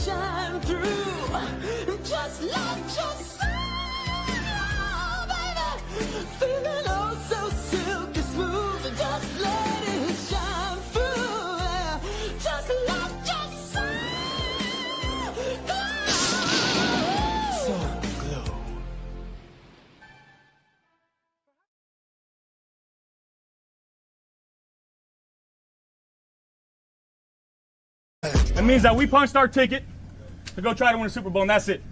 shine through. Just let your soul, baby, feeling oh so silky smooth. Just let it shine through. Just let your soul glow. So glow. That means that we punched our ticket to go try to win a Super Bowl, and that's it.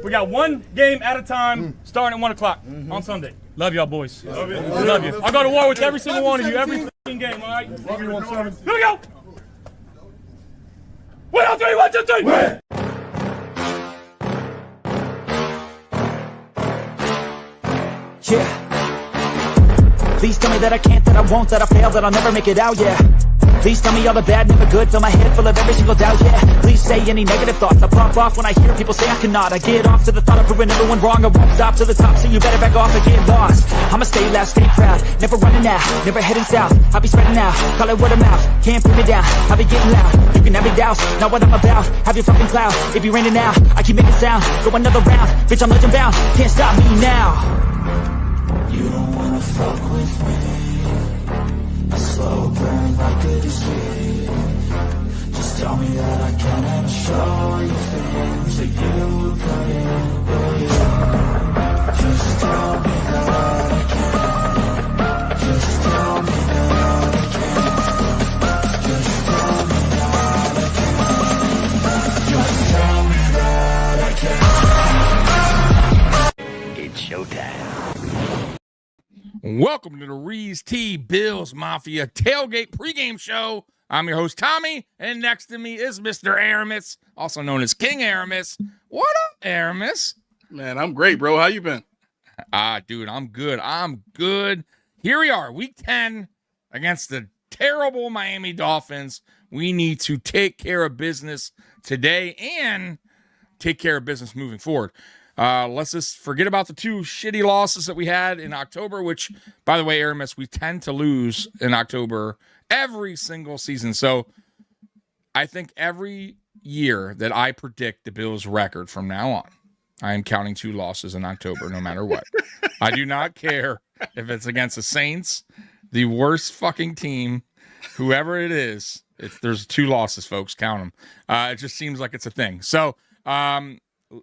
We got one game at a time, starting at 1 o'clock on Sunday. Love y'all, boys. Love you. Love you. I'll go to war with every single one of you, every fucking game, all right? Love you, 1-7. Here we go. 1, 2, 3, 1, 2, 3. Win. Yeah. Please tell me that I can't, that I won't, that I fail, that I'll never make it out, yeah. Please tell me all the bad, never good, fill my head full of every single doubt, yeah. Please say any negative thoughts, I pop off when I hear people say I cannot. I get off to the thought of proving everyone wrong, I won't stop to the top, so you better back off and get lost. I'ma stay loud, stay proud, never running out, never heading south. I'll be spreading out, call it word of mouth, can't put me down, I'll be getting loud. You can have me douse, not what I'm about, have your fucking cloud. It be raining now, I keep making sound, go another round, bitch I'm legend bound, can't stop me now. You don't wanna fuck with me, I slow burn like a disease. Just tell me that I can and show you things that you couldn't believe. Just tell me that I can. Just tell me that I can. Just tell me that I can. Just tell me that I can. It's showtime. Welcome to the Reese T. Bills Mafia Tailgate Pregame Show. I'm your host, Tommy, and next to me is Mr. Aramis, also known as King Aramis. What up, Aramis? Man, I'm great, bro. How you been? Dude, I'm good. I'm good. Here we are, week 10 against the terrible Miami Dolphins. We need to take care of business today and take care of business moving forward. Let's just forget about the two shitty losses that we had in October, which, by the way, Aramis, we tend to lose in October every single season. So I think every year that I predict the Bills' record from now on, I am counting 2 losses in October, no matter what. I do not care if it's against the Saints, the worst fucking team, whoever it is. There's 2 losses, folks. Count them. It just seems like it's a thing. So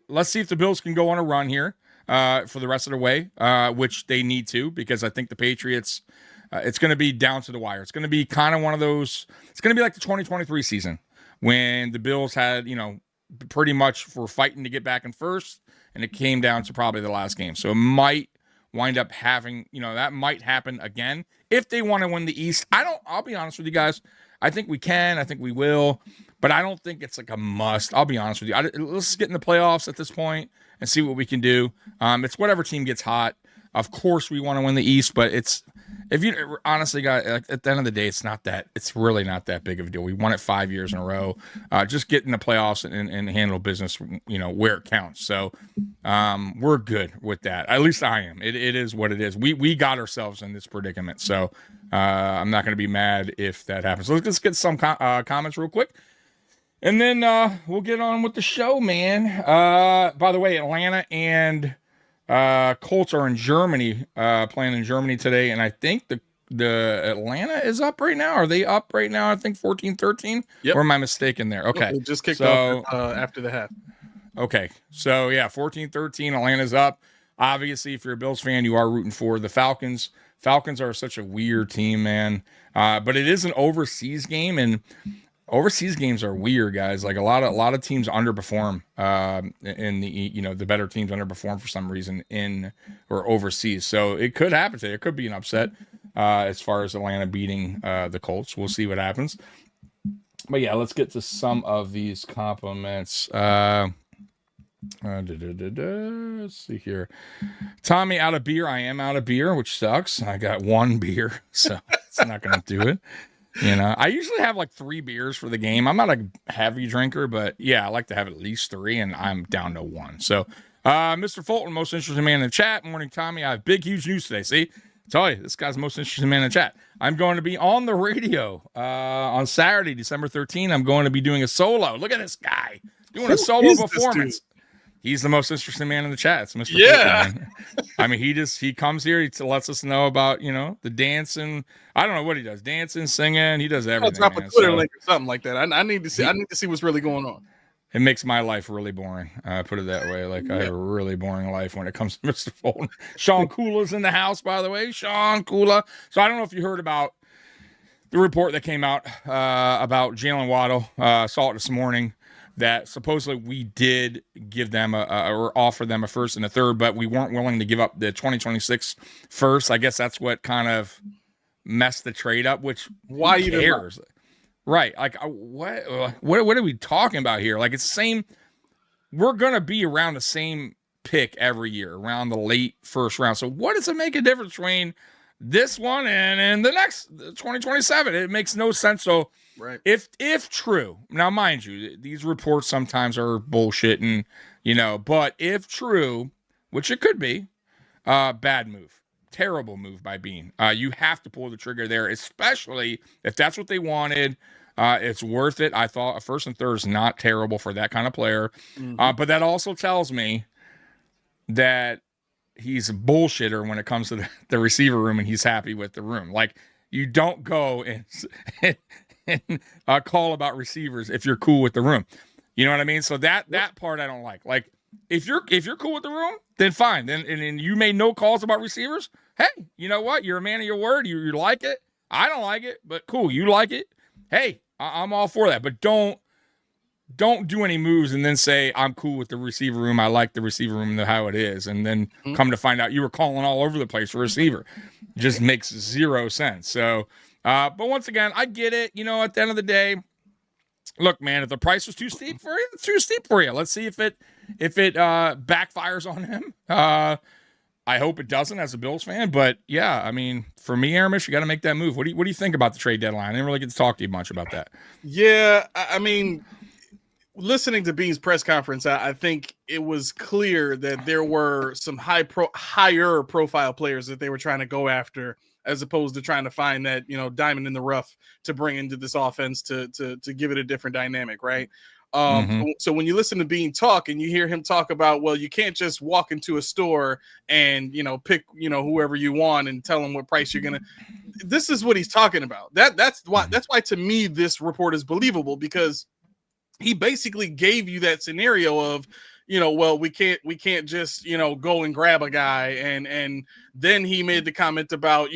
let's see if the Bills can go on a run here for the rest of the way, which they need to, because I think the Patriots, it's going to be down to the wire. It's going to be kind of one of those, it's going to be like the 2023 season when the Bills had, pretty much were fighting to get back in first, and it came down to probably the last game. So it might wind up having, that might happen again if they want to win the East. I'll be honest with you guys. I think we can. I think we will. But I don't think it's like a must. I'll be honest with you. Let's get in the playoffs at this point and see what we can do. It's whatever team gets hot. Of course, we want to win the East, but if you honestly, guys, at the end of the day, it's really not that big of a deal. We won it 5 years in a row. Just get in the playoffs and handle business, where it counts. So we're good with that. At least I am. It is what it is. We got ourselves in this predicament. So I'm not going to be mad if that happens. So let's get some comments real quick. And then we'll get on with the show, man. By the way, Atlanta and Colts are in Germany, playing in Germany today. And I think the Atlanta is up right now. Are they up right now? I think 14-13. Yep. Or am I mistaken there? Okay. It just kicked off after the half. Okay. So, yeah, 14-13. Atlanta's up. Obviously, if you're a Bills fan, you are rooting for the Falcons. Falcons are such a weird team, man. But it is an overseas game, and overseas games are weird, guys. Like a lot of teams underperform in the better teams underperform for some reason in or overseas. So it could happen today. It could be an upset as far as Atlanta beating the Colts. We'll see what happens. But yeah, let's get to some of these compliments. Let's see here. Tommy, out of beer. I am out of beer, which sucks. I got 1 beer, so it's not going to do it. I usually have like 3 beers for the game. I'm not a heavy drinker, but yeah, I like to have at least 3, and I'm down to 1. So, Mr. Fulton, most interesting man in the chat. Morning, Tommy. I have big, huge news today. See, I tell you, this guy's the most interesting man in the chat. I'm going to be on the radio on Saturday, December 13th. I'm going to be doing a solo. Look at this guy. doing a solo performance. He's the most interesting man in the chat. It's Mr. Yeah. Faker, man. I mean, he comes here, he lets us know about, the dancing. I don't know what he does. Dancing, singing, he does everything. I'll drop man. a Twitter link or something like that. I need to see what's really going on. It makes my life really boring. Put it that way. Like, I have a really boring life when it comes to Mr. Fulton. Sean Kula's in the house, by the way. Sean Kula. So I don't know if you heard about the report that came out about Jalen Waddle. Saw it this morning. That supposedly we did give them or offer them a first and a third, but we weren't willing to give up the 2026 first. I guess that's what kind of messed the trade up. Which why who cares? Right? Like what are we talking about here? Like it's the same. We're gonna be around the same pick every year, around the late first round. So what does it make a difference between this one and the next 2027? It makes no sense. So. Right. If true, now mind you, these reports sometimes are bullshit, and but if true, which it could be, bad move, terrible move by Bean. You have to pull the trigger there, especially if that's what they wanted. It's worth it. I thought a first and third is not terrible for that kind of player, but that also tells me that he's a bullshitter when it comes to the receiver room, and he's happy with the room. Like you don't go and call about receivers if you're cool with the room. You know what I mean? So that part I don't like. Like if you're cool with the room, then fine. Then and you made no calls about receivers. Hey, you know what? You're a man of your word. You like it. I don't like it, but cool. You like it. Hey, I'm all for that. But don't do any moves and then say I'm cool with the receiver room. I like the receiver room and how it is, and then come to find out you were calling all over the place for receiver. Just makes zero sense. So. But once again, I get it. At the end of the day, look, man, if the price was too steep for you, it's too steep for you. Let's see if it backfires on him. I hope it doesn't as a Bills fan. But yeah, I mean, for me, Aramis, you got to make that move. What do you think about the trade deadline? I didn't really get to talk to you much about that. Yeah, I mean, listening to Bean's press conference, I think it was clear that there were some higher profile players that they were trying to go after, as opposed to trying to find that, diamond in the rough to bring into this offense to give it a different dynamic, right? So when you listen to Bean talk and you hear him talk about, well, you can't just walk into a store and, pick, whoever you want and tell them what price you're going to, this is what he's talking about. That's why to me, this report is believable, because he basically gave you that scenario of, well, we can't just, go and grab a guy. And then he made the comment about,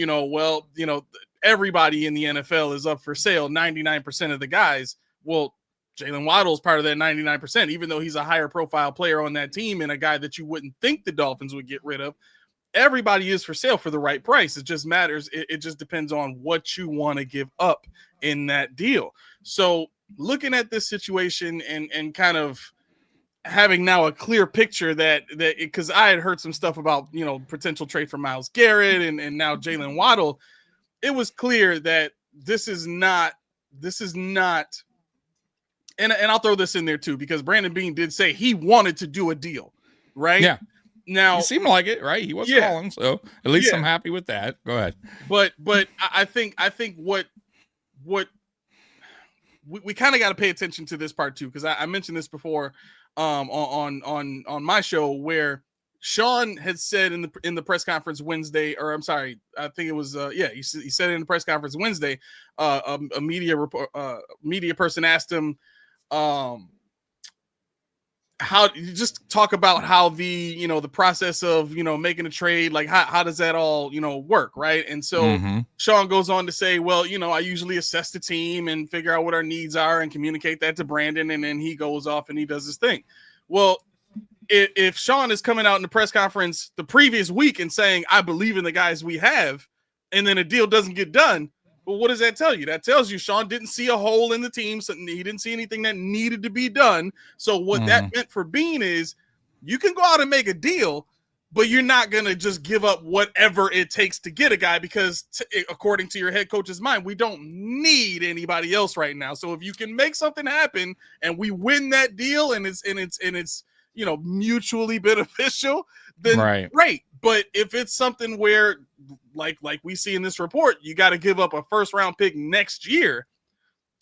everybody in the NFL is up for sale. 99% of the guys. Well, Jalen Waddle is part of that 99%, even though he's a higher profile player on that team and a guy that you wouldn't think the Dolphins would get rid of. Everybody is for sale for the right price. It just matters. It just depends on what you want to give up in that deal. So looking at this situation and kind of having now a clear picture that because I had heard some stuff about, potential trade for Myles Garrett and now Jalen Waddle, it was clear that this is not, and I'll throw this in there too, because Brandon Beane did say he wanted to do a deal, right? Yeah. Now, he seemed like it, right? He was calling, so at least I'm happy with that. Go ahead. But I think what we kind of got to pay attention to this part too, because I mentioned this before on my show, where Sean had said in the press conference Wednesday, or I'm sorry, I think it was he said it in the press conference Wednesday. A media person asked him, how you just talk about how the the process of making a trade, like how does that all work, right? And so Sean goes on to say, well, I usually assess the team and figure out what our needs are and communicate that to Brandon, and then he goes off and he does his thing. Well, if Sean is coming out in the press conference the previous week and saying, I believe in the guys we have, and then a deal doesn't get done, well, what does that tell you? That tells you Sean didn't see a hole in the team, so he didn't see anything that needed to be done. So what that meant for Bean is you can go out and make a deal, but you're not going to just give up whatever it takes to get a guy, because according to your head coach's mind, we don't need anybody else right now. So if you can make something happen and we win that deal and it's mutually beneficial, then great. But if it's something where like we see in this report, you got to give up a first round pick next year,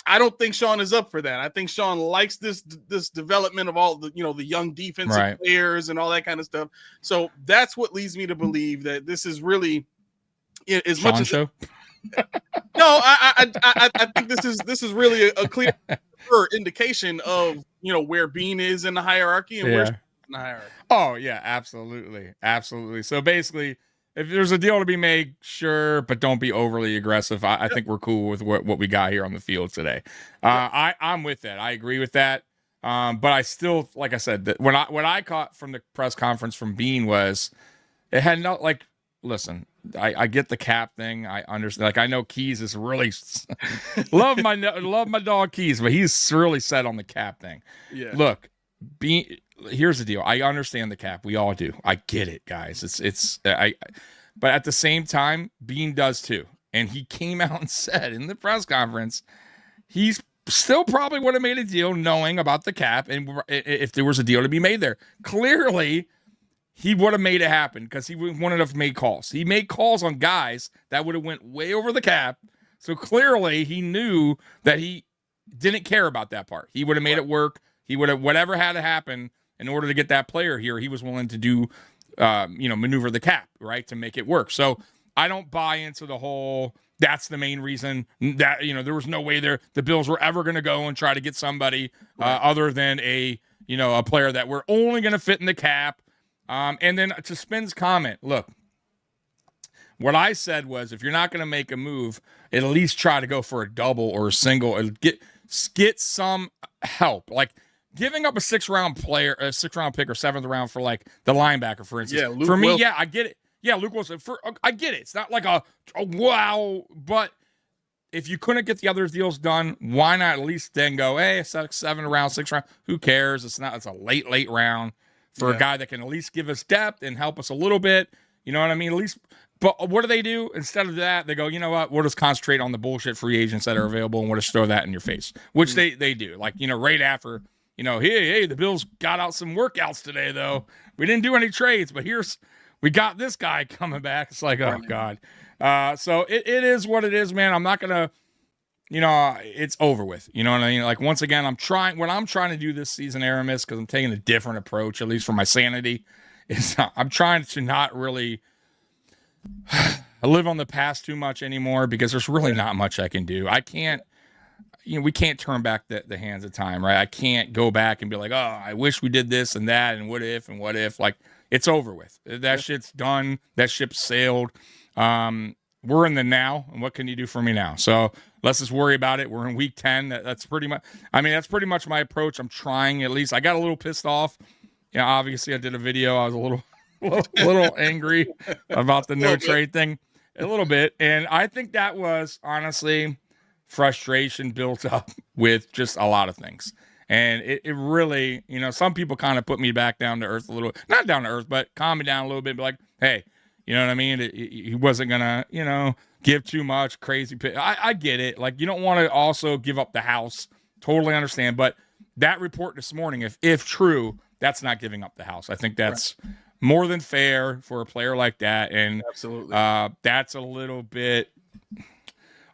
I don't think Sean is up for that. I think Sean likes this development of all the the young defensive players and all that kind of stuff. So that's what leads me to believe that this is really as Sean much as show. No, I think this is really a clear indication of where Bean is in the hierarchy and where Sean is in the hierarchy. Oh yeah, absolutely. So basically, if there's a deal to be made, sure, but don't be overly aggressive. I think we're cool with what we got here on the field today. I'm with that. I agree with that. But I still, like I said, that what I caught from the press conference from Bean was it had no listen. I get the cap thing. I understand. Like I know Keys is really love my dog Keys, but he's really set on the cap thing. Yeah. Look, Bean. Here's the deal. I understand the cap. We all do. I get it, guys. But at the same time, Bean does too. And he came out and said in the press conference, he's still probably would have made a deal knowing about the cap and if there was a deal to be made there. Clearly, he would have made it happen because he wanted to make calls. He made calls on guys that would have went way over the cap. So clearly, he knew that he didn't care about that part. He would have made it work. He would have whatever had to happen. In order to get that player here, he was willing to do, maneuver the cap, right, to make it work. So I don't buy into the whole that's the main reason that, there was no way the Bills were ever going to go and try to get somebody other than a player that we're only going to fit in the cap. And then to Spin's comment, look, what I said was if you're not going to make a move, at least try to go for a double or a single and get some help. Like, giving up a 6th-round pick or 7th round for like the linebacker, for instance. Yeah, Luke for me, Wilson. I get it. Yeah, Luke Wilson. I get it. It's not like a wow, but if you couldn't get the other deals done, why not at least then go, hey, it's a 7th round, 6th round. Who cares? It's a late round for a guy that can at least give us depth and help us a little bit. You know what I mean? At least. But what do? Instead of that, they go, you know what? We'll just concentrate on the bullshit free agents that are available and we'll just throw that in your face, which they do. Like, right after. Hey, the Bills got out some workouts today, though. We didn't do any trades, but we got this guy coming back. It's like, oh, God. So it is what it is, man. I'm not going to, it's over with. You know what I mean? Like, once again, what I'm trying to do this season, Aramis, because I'm taking a different approach, at least for my sanity, is I'm trying to not really live on the past too much anymore because there's really not much I can do. I can't. We can't turn back the hands of time, right? I can't go back and be like, oh, I wish we did this and that and what if. Like, it's over with. That shit's done. That ship sailed. We're in the now, and what can you do for me now? So let's just worry about it. We're in week 10. That's pretty much my approach. I'm trying at least. I got a little pissed off. Obviously I did a video. I was a little angry about the no trade thing. A little bit. And I think that was honestly frustration built up with just a lot of things. And it really, some people kind of put me back down to earth a little, not down to earth, but calm me down a little bit. Be like, hey, you know what I mean? He wasn't going to, give too much crazy. I get it. Like, you don't want to also give up the house. Totally understand. But that report this morning, if true, that's not giving up the house. I think that's more than fair for a player like that. And absolutely, that's a little bit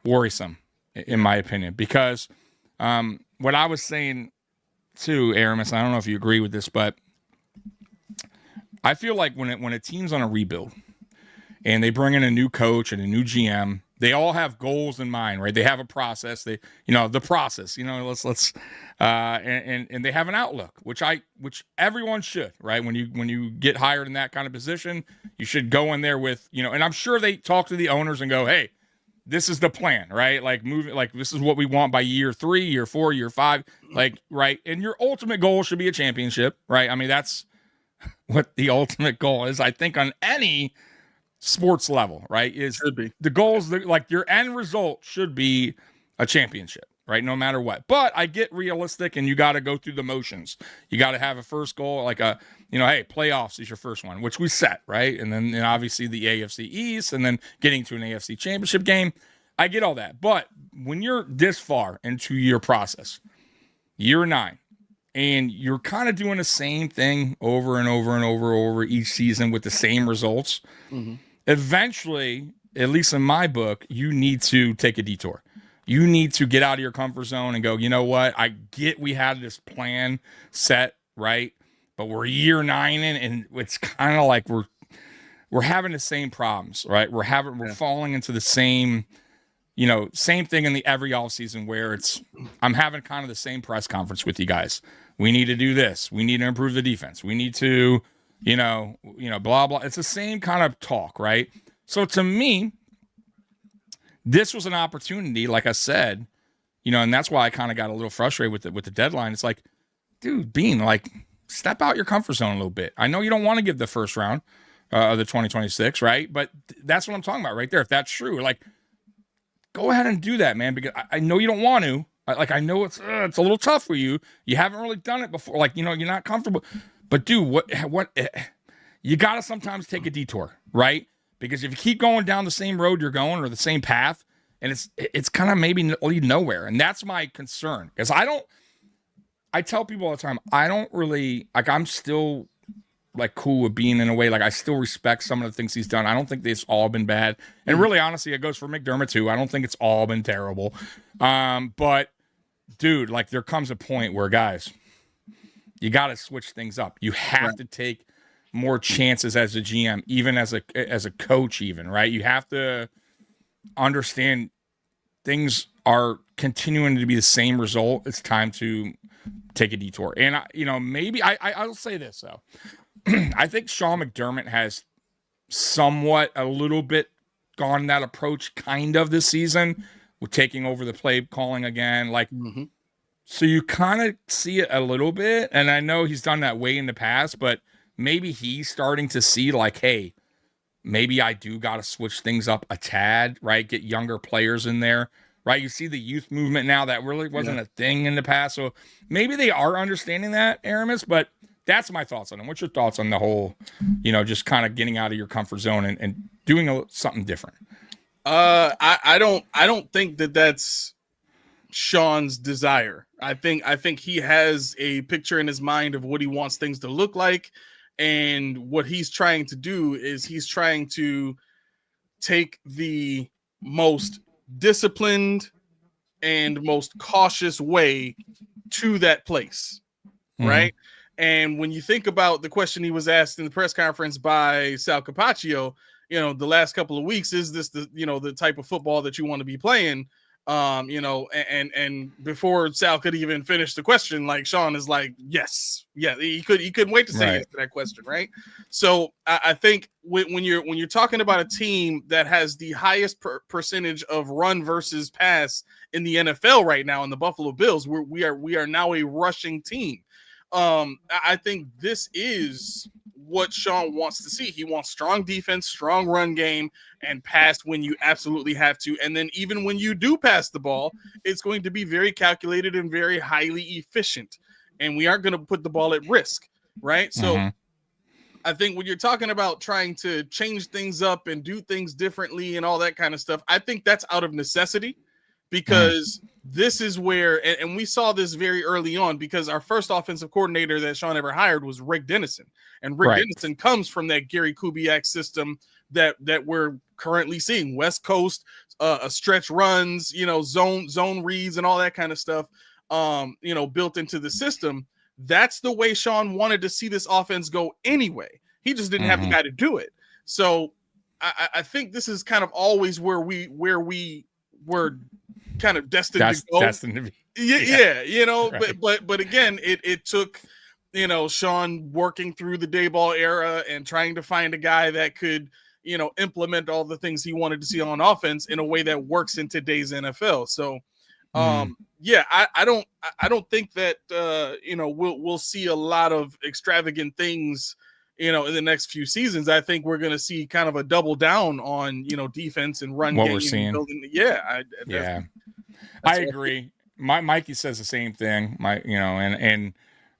worrisome, in my opinion, because what I was saying too, Aramis, I don't know if you agree with this, but I feel like when a team's on a rebuild and they bring in a new coach and a new GM, they all have goals in mind, right? They have a process. The process, and they have an outlook, which everyone should, right? When you get hired in that kind of position, you should go in there with, and I'm sure they talk to the owners and go, hey, this is the plan, right? Like this is what we want by year 3, year 4, year 5, like, right? And your ultimate goal should be a championship, right? I mean, that's what the ultimate goal is, I think, on any sports level, right? Should be. The goals, like your end result should be a championship, right? No matter what. But I get realistic, and you got to go through the motions. You got to have a first goal, like hey, playoffs is your first one, which we set, right? And then obviously the AFC East, and then getting to an AFC championship game. I get all that. But when you're this far into your process, year 9, and you're kind of doing the same thing over and over and over each season with the same results, eventually, at least in my book, you need to take a detour. You need to get out of your comfort zone and go, you know what? I get we had this plan set, right? But we're year 9 in, and it's kind of like we're having the same problems, right? We're falling into the same, same thing in the every offseason where I'm having kind of the same press conference with you guys. We need to do this. We need to improve the defense. We need to, blah, blah. It's the same kind of talk, right? So to me, this was an opportunity, like I said, and that's why I kind of got a little frustrated with the deadline. It's like, dude, Bean, like, step out your comfort zone a little bit. I know you don't want to give the first round of the 2026, right? But that's what I'm talking about right there. If that's true, like, go ahead and do that, man, because I know you don't want to. I know it's a little tough for you. You haven't really done it before. Like, you're not comfortable. But, dude, what you got to sometimes take a detour, right? Because if you keep going down the same road you're going or the same path, and it's kind of maybe lead nowhere. And that's my concern. Because I tell people all the time, I don't really, like, I'm still, like, cool with Bean in a way. Like, I still respect some of the things he's done. I don't think they've all been bad. And really, honestly, it goes for McDermott, too. I don't think it's all been terrible. But, dude, like, there comes a point where, guys, you got to switch things up. You have to take more chances as a GM, even as a coach, even, right? You have to understand things are continuing to be the same result. It's time to take a detour. And, maybe I'll say this, though. I think Sean McDermott has somewhat a little bit gone that approach kind of this season with taking over the play calling again. Like, so you kind of see it a little bit. And I know he's done that way in the past, but maybe he's starting to see like, hey, maybe I do got to switch things up a tad, right? Get younger players in there, right? You see the youth movement now that really wasn't a thing in the past. So maybe they are understanding that, Aramis, but that's my thoughts on it. What's your thoughts on the whole, just kind of getting out of your comfort zone and doing something different? I don't think that's Sean's desire. I think he has a picture in his mind of what he wants things to look like. And what he's trying to do is he's trying to take the most disciplined and most cautious way to that place, right? And when you think about the question he was asked in the press conference by Sal Capaccio, the last couple of weeks, is this the type of football that you want to be playing? And before Sal could even finish the question, like, Sean is like, yes, yeah, he couldn't wait to say yes to that question, right? So I think when you're talking about a team that has the highest percentage of run versus pass in the NFL right now, in the Buffalo Bills, we are now a rushing team. I think this is what Sean wants to see. He wants strong defense, strong run game, and pass when you absolutely have to. And then even when you do pass the ball, it's going to be very calculated and very highly efficient. And we aren't going to put the ball at risk, right? So I think when you're talking about trying to change things up and do things differently and all that kind of stuff, I think that's out of necessity, because this is where, and we saw this very early on, because our first offensive coordinator that Sean ever hired was Rick Dennison. And Rick Dennison comes from that Gary Kubiak system that we're currently seeing. West Coast, stretch runs, zone reads and all that kind of stuff, built into the system. That's the way Sean wanted to see this offense go anyway. He just didn't have the guy to do it. So I think this is kind of always where we were kind of destined to be. But again, it took, Sean working through the Dayball era and trying to find a guy that could, implement all the things he wanted to see on offense in a way that works in today's NFL. So, I don't think that, we'll see a lot of extravagant things, in the next few seasons. I think we're going to see kind of a double down on, defense and run game. We're seeing. I agree. Mikey says the same thing. And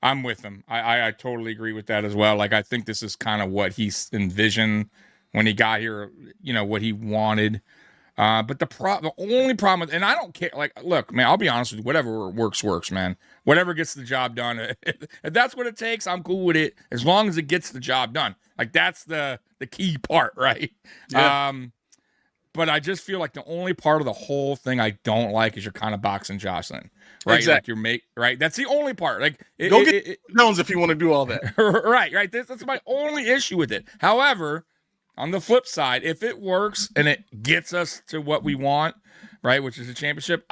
I'm with him. I totally agree with that as well. Like, I think this is kind of what he envisioned when he got here, what he wanted. But the only problem, and I don't care. Like, look, man, I'll be honest with you. Whatever works, man. Whatever gets the job done. If that's what it takes, I'm cool with it. As long as it gets the job done. Like, that's the key part, right? Yeah. but I just feel like the only part of the whole thing I don't like is you're kind of boxing Jocelyn, right? Exactly. Like right. That's the only part. Like, Go get Jones if you want to do all that. right. That's my only issue with it. However, on the flip side, if it works and it gets us to what we want, right, which is a championship,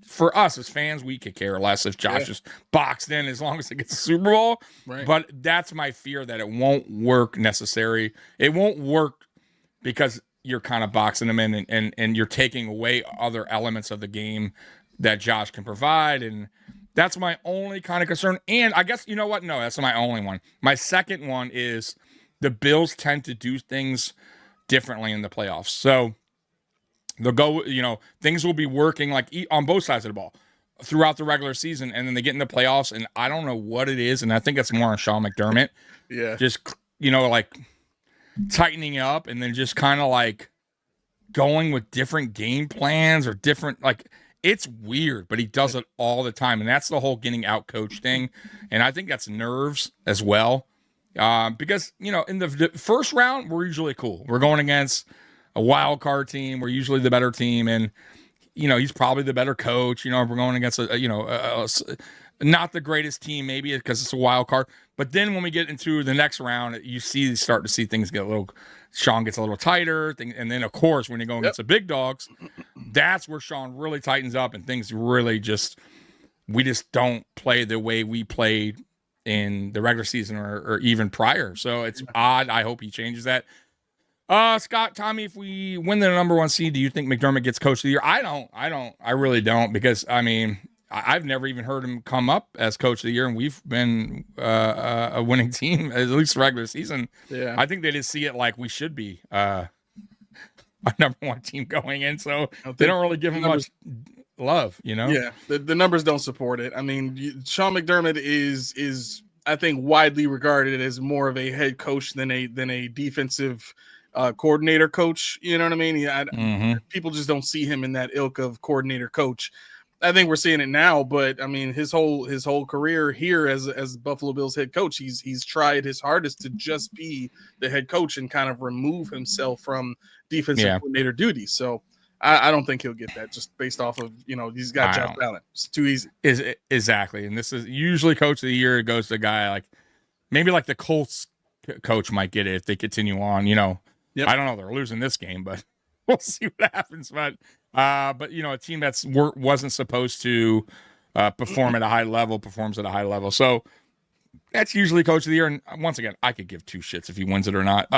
for us as fans, we could care less if Josh is boxed in as long as it gets a Super Bowl. Right. But that's my fear, that it won't work necessary. It won't work because you're kind of boxing him in and you're taking away other elements of the game that Josh can provide. And that's my only kind of concern. And I guess, you know what? No, that's not my only one. My second one is the Bills tend to do things differently in the playoffs. So they'll go, things will be working like on both sides of the ball throughout the regular season. And then they get in the playoffs, and I don't know what it is. And I think it's more on Sean McDermott. Yeah. Just, like tightening up and then just kind of like going with different game plans or different, like, it's weird, but he does it all the time. And that's the whole getting out coach thing. And I think that's nerves as well. Because, in the first round, we're usually cool. We're going against a wild card team. We're usually the better team. And, he's probably the better coach. We're going against not the greatest team, maybe because it's a wild card. But then when we get into the next round, start to see things get Sean gets a little tighter. And then, of course, when you go against the big dogs, that's where Sean really tightens up and things really we just don't play the way we played in the regular season or even prior. So it's odd. I hope he changes that. Scott, Tommy, if we win the number 1 seed, do you think McDermott gets coach of the year? I really don't, because I've never even heard him come up as coach of the year, and we've been a winning team, at least regular season. Yeah. I think they just see it like we should be a number 1 team going in, so they don't really give him much love, Yeah, the numbers don't support it. Sean McDermott is I think widely regarded as more of a head coach than a defensive coordinator coach. You know what I mean? People just don't see him in that ilk of coordinator coach. I think we're seeing it now, but his whole career here as Buffalo Bills head coach, he's tried his hardest to just be the head coach and kind of remove himself from defensive coordinator duties. So I don't think he'll get that just based off of, he's got job talent. It's too easy. Exactly. And this is usually coach of the year. It goes to a guy like maybe like the Colts coach might get it if they continue on, Yep. I don't know. They're losing this game, but we'll see what happens. But a team that's wasn't supposed to perform at a high level performs at a high level. So that's usually coach of the year. And once again, I could give two shits if he wins it or not.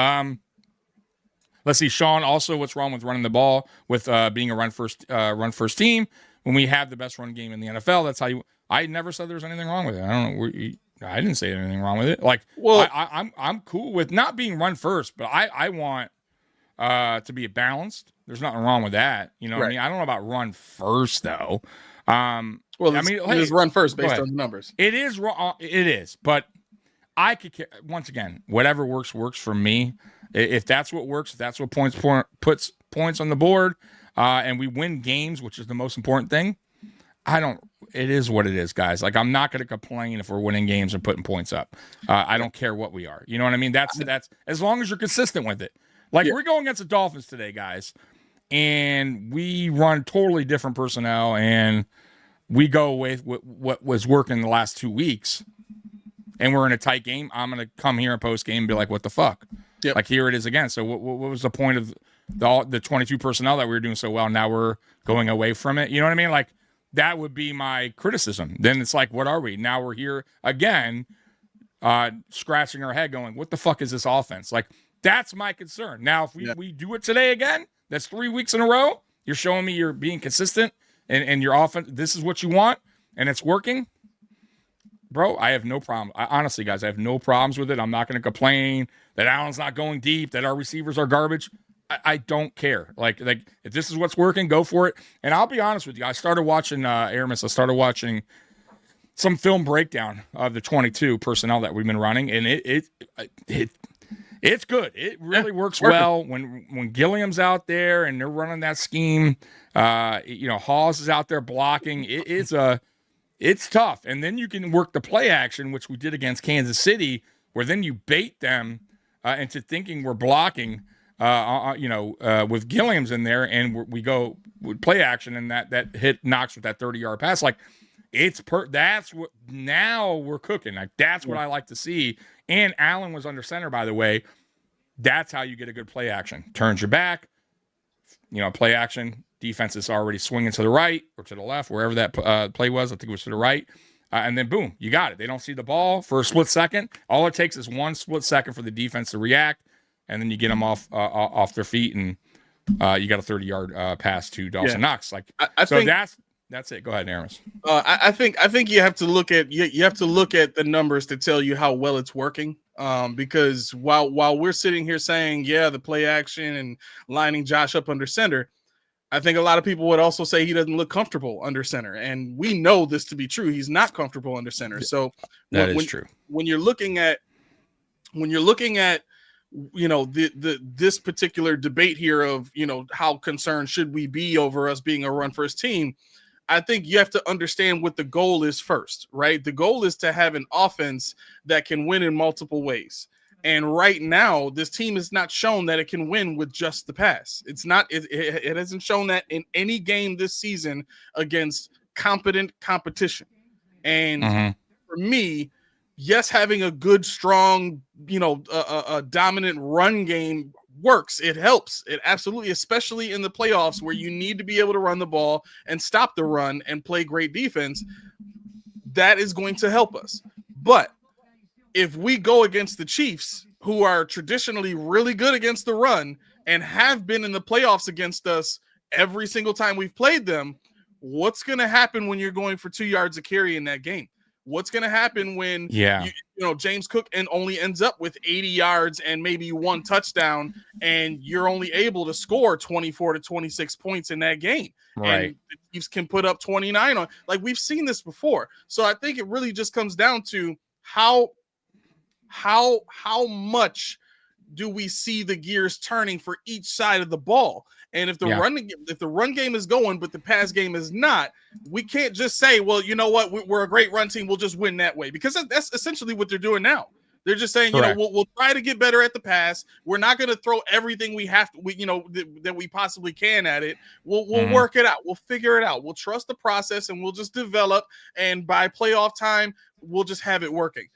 Let's see, Sean. Also, what's wrong with running the ball with being a run first team when we have the best run game in the NFL? That's how you. I never said there was anything wrong with it. I don't know. I didn't say anything wrong with it. Like, well, I'm cool with not being run first, but I want to be balanced. There's nothing wrong with that. You know what I mean? I don't know about run first though. It is run first based on the numbers. It is wrong. It is, but I could once again, whatever works for me. If that's what works, if that's what puts points on the board, and we win games, which is the most important thing. It is what it is, guys. Like, I'm not going to complain if we're winning games and putting points up. I don't care what we are. You know what I mean? That's as long as you're consistent with it. Like, we're going against the Dolphins today, guys, and we run totally different personnel, and we go with what was working the last 2 weeks, and we're in a tight game. I'm going to come here in post game and be like, what the fuck? Yep. Like, here it is again. So what was the point of the 22 personnel that we were doing so well? Now we're going away from it. You know what I mean? Like, that would be my criticism. Then it's like, what are we? Now we're here again, scratching our head going, what the fuck is this offense? Like, that's my concern. Now, if we do it today again, that's 3 weeks in a row. You're showing me you're being consistent and your offense, this is what you want, and it's working. Bro, I have no problem. Honestly, guys, I have no problems with it. I'm not going to complain that Allen's not going deep, that our receivers are garbage. I don't care. Like if this is what's working, go for it. And I'll be honest with you. I started watching Aramis. I started watching some film breakdown of the 22 personnel that we've been running, and it's good. It really works well when Gilliam's out there and they're running that scheme. Hawes is out there blocking. It's tough. And then you can work the play action, which we did against Kansas City, where then you bait them into thinking we're blocking. with Gilliam's in there, and we go with play action, and that hit Knox with that 30-yard pass. Like, that's what, now we're cooking. Like, that's what I like to see. And Allen was under center, by the way. That's how you get a good play action. Turns your back, play action. Defense is already swinging to the right or to the left, wherever that play was. I think it was to the right. And then, boom, you got it. They don't see the ball for a split second. All it takes is one split second for the defense to react, and then you get them off their feet, and you got a 30-yard pass to Dawson Knox. Like, I think that's it. Go ahead, Aramis. I think you have to look at the numbers to tell you how well it's working. Because while we're sitting here saying, the play action and lining Josh up under center, I think a lot of people would also say he doesn't look comfortable under center, and we know this to be true. He's not comfortable under center. So that is true. When you're looking at this particular debate here of how concerned should we be over us being a run first team, I think you have to understand what the goal is first, right? The goal is to have an offense that can win in multiple ways. And right now, this team has not shown that it can win with just the pass. It hasn't shown that in any game this season against competent competition. And for me, yes, having a good, strong, a dominant run game works. It helps. It absolutely, especially in the playoffs where you need to be able to run the ball and stop the run and play great defense. That is going to help us. But if we go against the Chiefs, who are traditionally really good against the run and have been in the playoffs against us every single time we've played them, what's going to happen when you're going for 2 yards a carry in that game? What's going to happen when James Cook only ends up with 80 yards and maybe one touchdown, and you're only able to score 24 to 26 points in that game? Right. And the Chiefs can put up 29 on. Like, we've seen this before. So I think it really just comes down to how much do we see the gears turning for each side of the ball? And if the run game is going, but the pass game is not, we can't just say, well, you know what, we're a great run team, we'll just win that way, because that's essentially what they're doing now. They're just saying, we'll try to get better at the pass. We're not going to throw everything we have to, that we possibly can at it. We'll work it out. We'll figure it out. We'll trust the process, and we'll just develop. And by playoff time, we'll just have it working.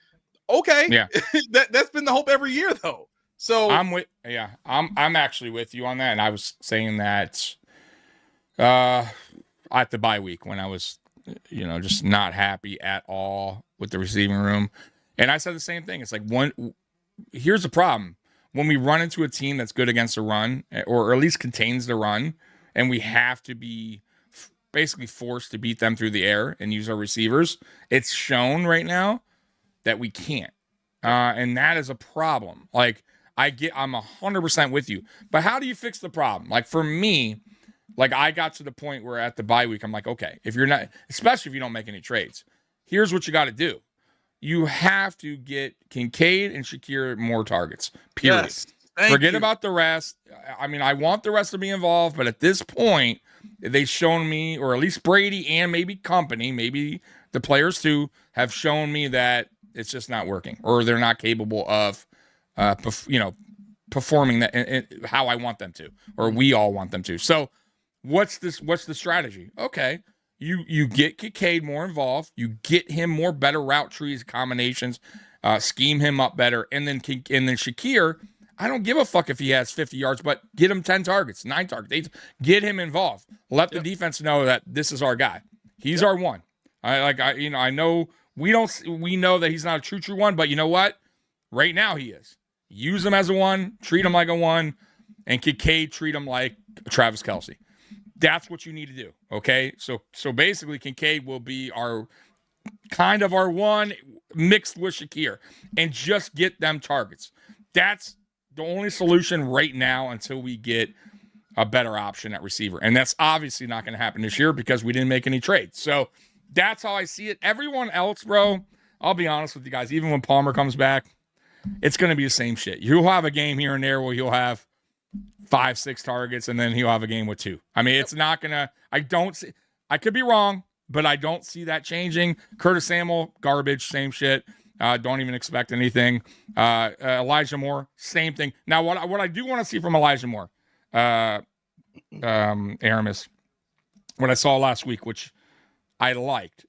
Okay. Yeah. That's been the hope every year, though. So I'm actually with you on that. And I was saying that at the bye week when I was, just not happy at all with the receiving room. And I said the same thing. It's like, here's the problem. When we run into a team that's good against the run, or at least contains the run, and we have to be basically forced to beat them through the air and use our receivers, it's shown right now that we can't. And that is a problem. Like, I'm 100% with you. But how do you fix the problem? Like, for me, like, I got to the point where at the bye week, I'm like, okay, if you're not, especially if you don't make any trades, here's what you got to do. You have to get Kincaid and Shakir more targets, period. Yes, Forget about the rest. I mean, I want the rest to be involved, but at this point, they've shown me, or at least Brady and maybe company, maybe the players too, have shown me that it's just not working, or they're not capable of performing that how I want them to, or we all want them to. So what's the strategy? Okay. You get Kincaid more involved, you get him more better route trees, combinations, scheme him up better. And then Shakir, I don't give a fuck if he has 50 yards, but get him 10 targets, 9 targets, 8, get him involved. Let the defense know that this is our guy. He's our one. I know we know that he's not a true one, but you know what? Right now he is. Use him as a one, treat him like a one, and Kincaid treat him like Travis Kelce. That's what you need to do. Okay. So basically Kincaid will be our one mixed with Shakir, and just get them targets. That's the only solution right now until we get a better option at receiver. And that's obviously not going to happen this year because we didn't make any trades. So that's how I see it. Everyone else, bro, I'll be honest with you guys, even when Palmer comes back, it's going to be the same shit. You'll have a game here and there where he'll have 5-6 targets, and then he'll have a game with 2. I mean, it's not going to, I could be wrong, but I don't see that changing. Curtis Samuel, garbage, same shit. Don't even expect anything. Elijah Moore, same thing. Now, what I do want to see from Elijah Moore, Aramis, what I saw last week, which I liked,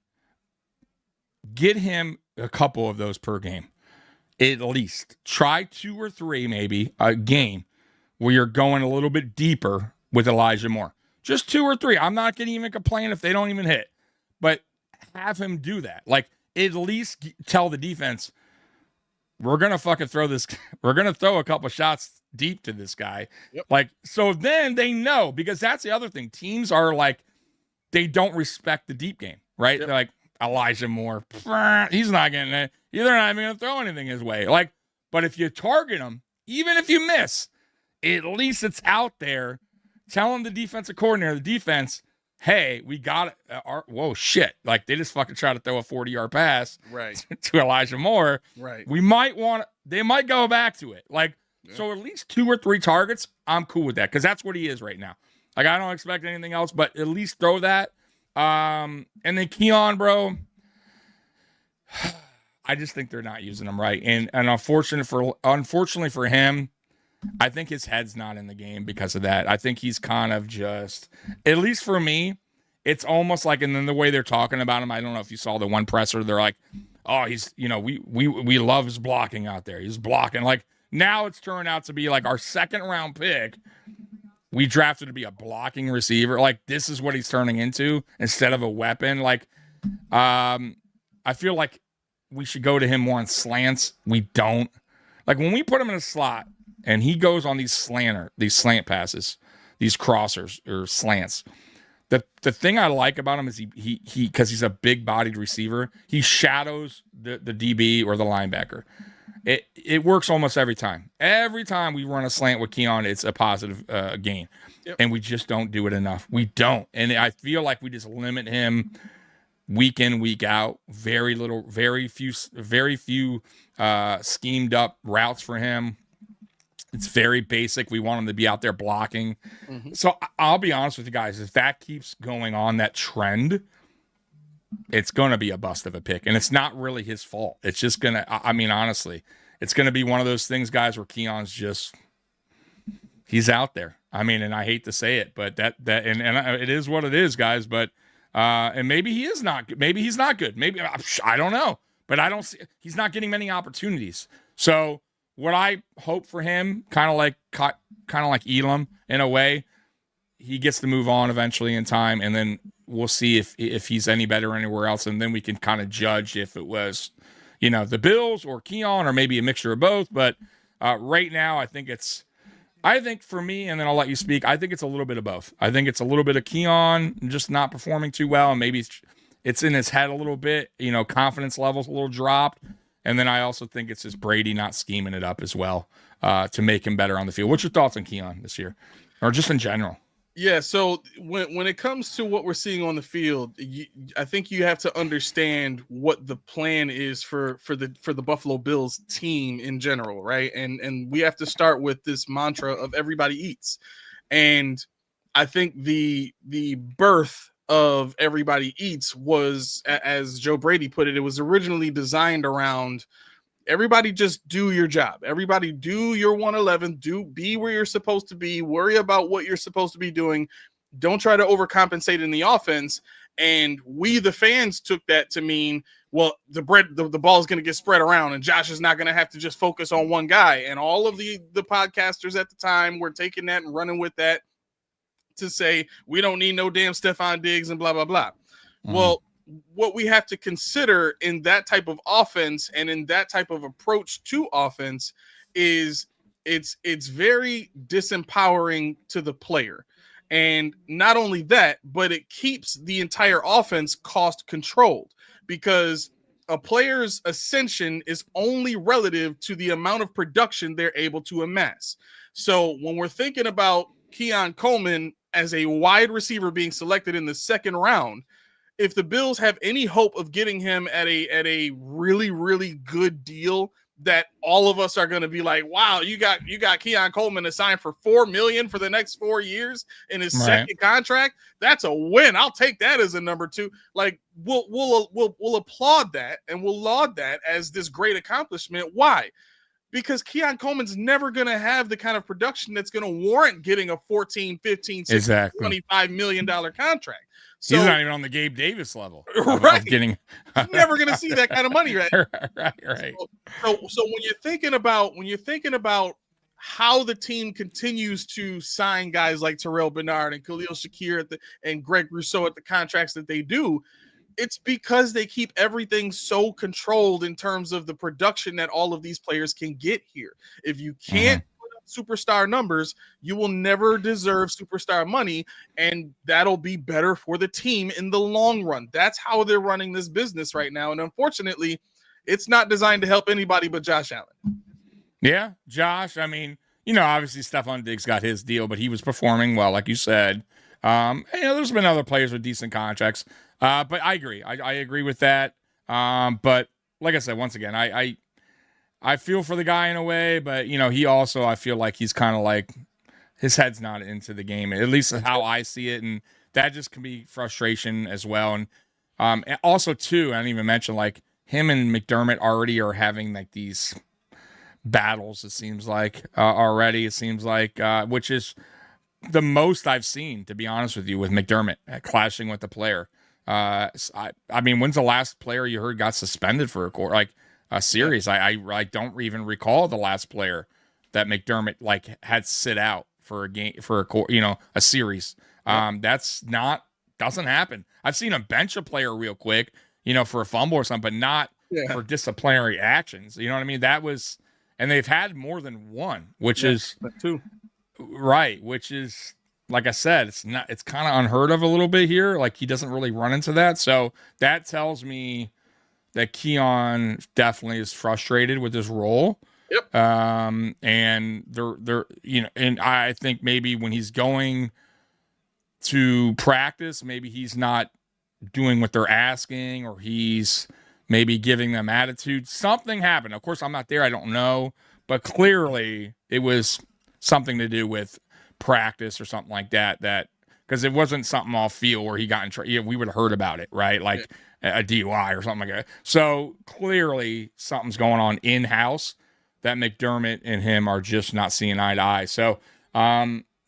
get him a couple of those per game, at least. Try 2 or 3 maybe a game where you're going a little bit deeper with Elijah Moore. Just 2 or 3. I'm not going to even complain if they don't even hit, but have him do that. Like, at least tell the defense, we're going to fucking throw this. We're going to throw a couple shots deep to this guy. Yep. Like, so then they know, because that's the other thing. Teams are like, they don't respect the deep game, right? Yep. They're like, Elijah Moore, he's not getting it. They're not even going to throw anything his way. Like, but if you target him, even if you miss, at least it's out there telling the defensive coordinator, the defense, hey, we got it. Whoa, shit. Like, they just fucking try to throw a 40-yard pass right to Elijah Moore. Right. We might want, they might go back to it. Like, so at least 2 or 3 targets, I'm cool with that, because that's what he is right now. Like, I don't expect anything else, but at least throw that. And then Keon, bro, I just think they're not using him right. And unfortunately for him, I think his head's not in the game because of that. I think he's kind of just, at least for me, it's almost like, and then the way they're talking about him, I don't know if you saw the one presser, they're like, oh, he's, we love his blocking out there. He's blocking. Like, now it's turned out to be like our 2nd round pick. We drafted to be a blocking receiver. Like, this is what he's turning into instead of a weapon. Like, I feel like we should go to him more on slants. We don't. Like, when we put him in a slot and he goes on these slant passes, these crossers or slants, the thing I like about him is he because he's a big-bodied receiver, he shadows the DB or the linebacker. It works almost every time. Every time we run a slant with Keon, it's a positive gain. Yep. And we just don't do it enough. We don't. And I feel like we just limit him week in, week out. Very few schemed up routes for him. It's very basic. We want him to be out there blocking. Mm-hmm. So I'll be honest with you guys. If that keeps going on, that trend, it's going to be a bust of a pick. And it's not really his fault. It's just going to, I mean, honestly, it's going to be one of those things, guys, where Keon's just, he's out there. I mean, and I hate to say it, but and it is what it is, guys. But, and maybe he is not, maybe he's not good. Maybe, I don't know, but I don't see, he's not getting many opportunities. So what I hope for him, kind of like Elam in a way, he gets to move on eventually in time, and then we'll see if he's any better anywhere else, and then we can kind of judge if it was, the Bills or Keon or maybe a mixture of both. But right now, I think for me, and then I'll let you speak, I think it's a little bit of both. I think it's a little bit of Keon just not performing too well, and maybe it's in his head a little bit, confidence levels a little dropped. And then I also think it's just Brady not scheming it up as well to make him better on the field. What's your thoughts on Keon this year, or just in general? Yeah, so when it comes to what we're seeing on the field, I think you have to understand what the plan is for the Buffalo Bills team in general, right? And we have to start with this mantra of everybody eats. And I think the birth of everybody eats was, as Joe Brady put it, it was originally designed around everybody just do your job. Everybody do your 111, be where you're supposed to be, worry about what you're supposed to be doing. Don't try to overcompensate in the offense. And we, the fans, took that to mean, well, the ball is going to get spread around and Josh is not going to have to just focus on one guy. And all of the podcasters at the time were taking that and running with that to say, we don't need no damn Stephon Diggs and blah, blah, blah. Mm-hmm. Well, what we have to consider in that type of offense and in that type of approach to offense is it's very disempowering to the player. And not only that, but it keeps the entire offense cost controlled, because a player's ascension is only relative to the amount of production they're able to amass. So when we're thinking about Keon Coleman as a wide receiver being selected in the 2nd round, if the Bills have any hope of getting him at a really, really good deal, that all of us are going to be like, wow, you got Keon Coleman to sign for $4 million for the next 4 years in his second contract. That's a win. I'll take that as a number 2. Like we'll applaud that and we'll laud that as this great accomplishment. Why? Because Keon Coleman's never going to have the kind of production that's going to warrant getting a 14, 15, 16, $25 million contract. So, he's not even on the Gabe Davis level. Right. Getting You're never going to see that kind of money, right? right. So when you're thinking about how the team continues to sign guys like Terrell Bernard and Khalil Shakir and Greg Rousseau at the contracts that they do, it's because they keep everything so controlled in terms of the production that all of these players can get here. If you can't put up superstar numbers, you will never deserve superstar money, and that'll be better for the team in the long run. That's how they're running this business right now, and unfortunately, it's not designed to help anybody but Josh Allen. Yeah, Josh. I mean, obviously Stephon Diggs got his deal, but he was performing well, like you said. There's been other players with decent contracts. But I agree. I agree with that. But like I said, once again, I feel for the guy in a way, but he also, I feel like he's kind of like his head's not into the game, at least how I see it. And that just can be frustration as well. And also too, I didn't even mention like him and McDermott already are having like these battles. It seems like already, which is the most I've seen, to be honest with you, with McDermott clashing with the player. I mean, when's the last player you heard got suspended for a series? I don't even recall the last player that McDermott had sit out for a game for a series. Doesn't happen. I've seen him bench a player real quick, for a fumble or something, but not for disciplinary actions. You know what I mean? And they've had more than one, which is two. Right, which is, like I said, it's kind of unheard of a little bit here. Like he doesn't really run into that. So that tells me that Keon definitely is frustrated with his role. Yep. And they're and I think maybe when he's going to practice, maybe he's not doing what they're asking, or he's maybe giving them attitude. Something happened. Of course, I'm not there. I don't know, but clearly it was something to do with practice or something like that, because it wasn't something off field where he got in trouble. We would have heard about it, right? Like a DUI or something like that. So clearly something's going on in-house that McDermott and him are just not seeing eye to eye. So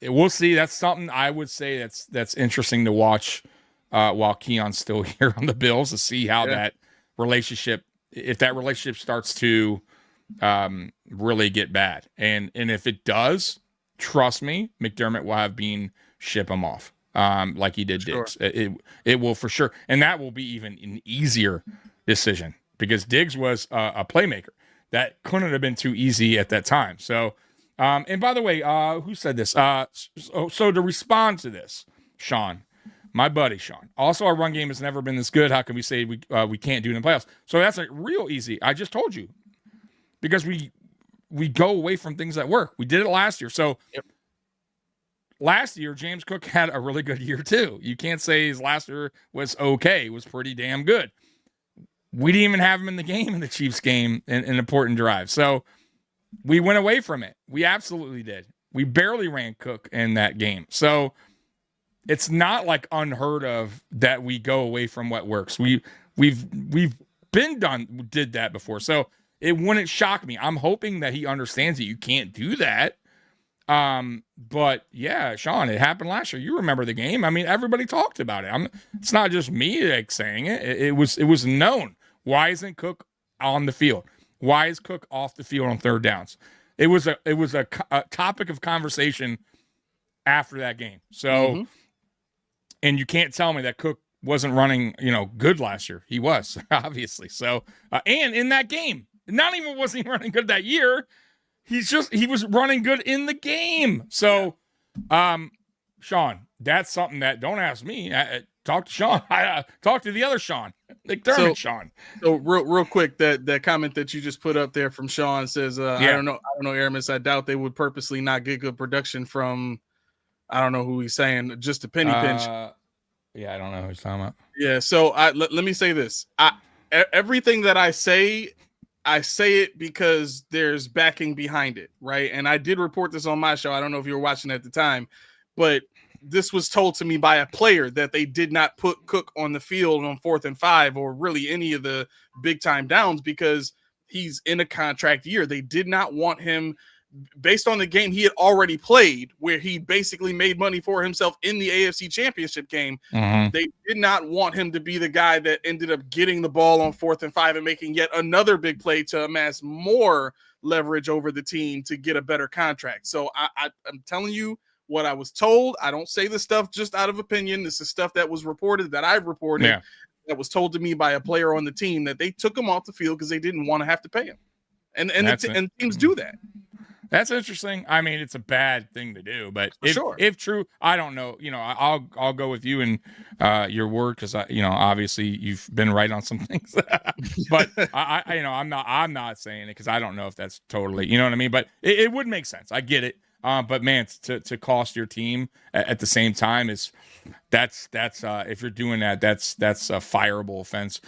we'll see. That's something I would say that's interesting to watch while Keon's still here on the Bills, to see how that relationship, if that relationship starts to really get bad. And if it does, trust me, McDermott will have Bean ship him off, like he did Diggs. It will for sure. And that will be even an easier decision, because Diggs was a playmaker. That couldn't have been too easy at that time. So, and by the way, who said this? So to respond to this, Sean, my buddy Sean, also our run game has never been this good. How can we say we can't do it in the playoffs? So that's a real easy. I just told you, because we go away from things that work. We did it last year. So last year, James Cook had a really good year too. You can't say his last year was okay. It was pretty damn good. We didn't even have him in the game, in the Chiefs game, in an important drive. So we went away from it. We absolutely did. We barely ran Cook in that game. So it's not like unheard of that we go away from what works. We've did that before. So it wouldn't shock me. I'm hoping that he understands that you can't do that. But yeah, Sean, it happened last year. You remember the game. I mean, everybody talked about it. It's not just me saying it. It was known. Why isn't Cook on the field? Why is Cook off the field on third downs? It was a topic of conversation after that game. So, and you can't tell me that Cook wasn't running, good last year. He was, obviously. So, and in that game, not even was he running good that year. He was running good in the game. So, Sean, that's something that, don't ask me. Talk to Sean. Talk to the other Sean, McDermott Sean. So real quick, that comment that you just put up there from Sean says, I don't know, Aramis. I doubt they would purposely not get good production from, I don't know who he's saying, just a penny pinch. Yeah, I don't know who he's talking about. Yeah, so let me say this. Everything that I say I say it because there's backing behind it, right? And I did report this on my show. I don't know if you were watching at the time, but this was told to me by a player that they did not put Cook on the field on 4th and 5 or really any of the big time downs because he's in a contract year. They did not want him based on the game he had already played where he basically made money for himself in the AFC Championship game. They did not want him to be the guy that ended up getting the ball on 4th and 5 and making yet another big play to amass more leverage over the team to get a better contract. So I'm telling you what I was told. I don't say this stuff just out of opinion. This is stuff that was reported, that I've reported, that was told to me by a player on the team, that they took him off the field because they didn't want to have to pay him. And teams do that. That's interesting. I mean, it's a bad thing to do, but if true, I don't know. You know, I'll go with you and your word because obviously you've been right on some things. But I'm not saying it because I don't know if that's totally, you know what I mean. But it would make sense. I get it. But man, to cost your team at the same time that's if you're doing that, that's a fireable offense.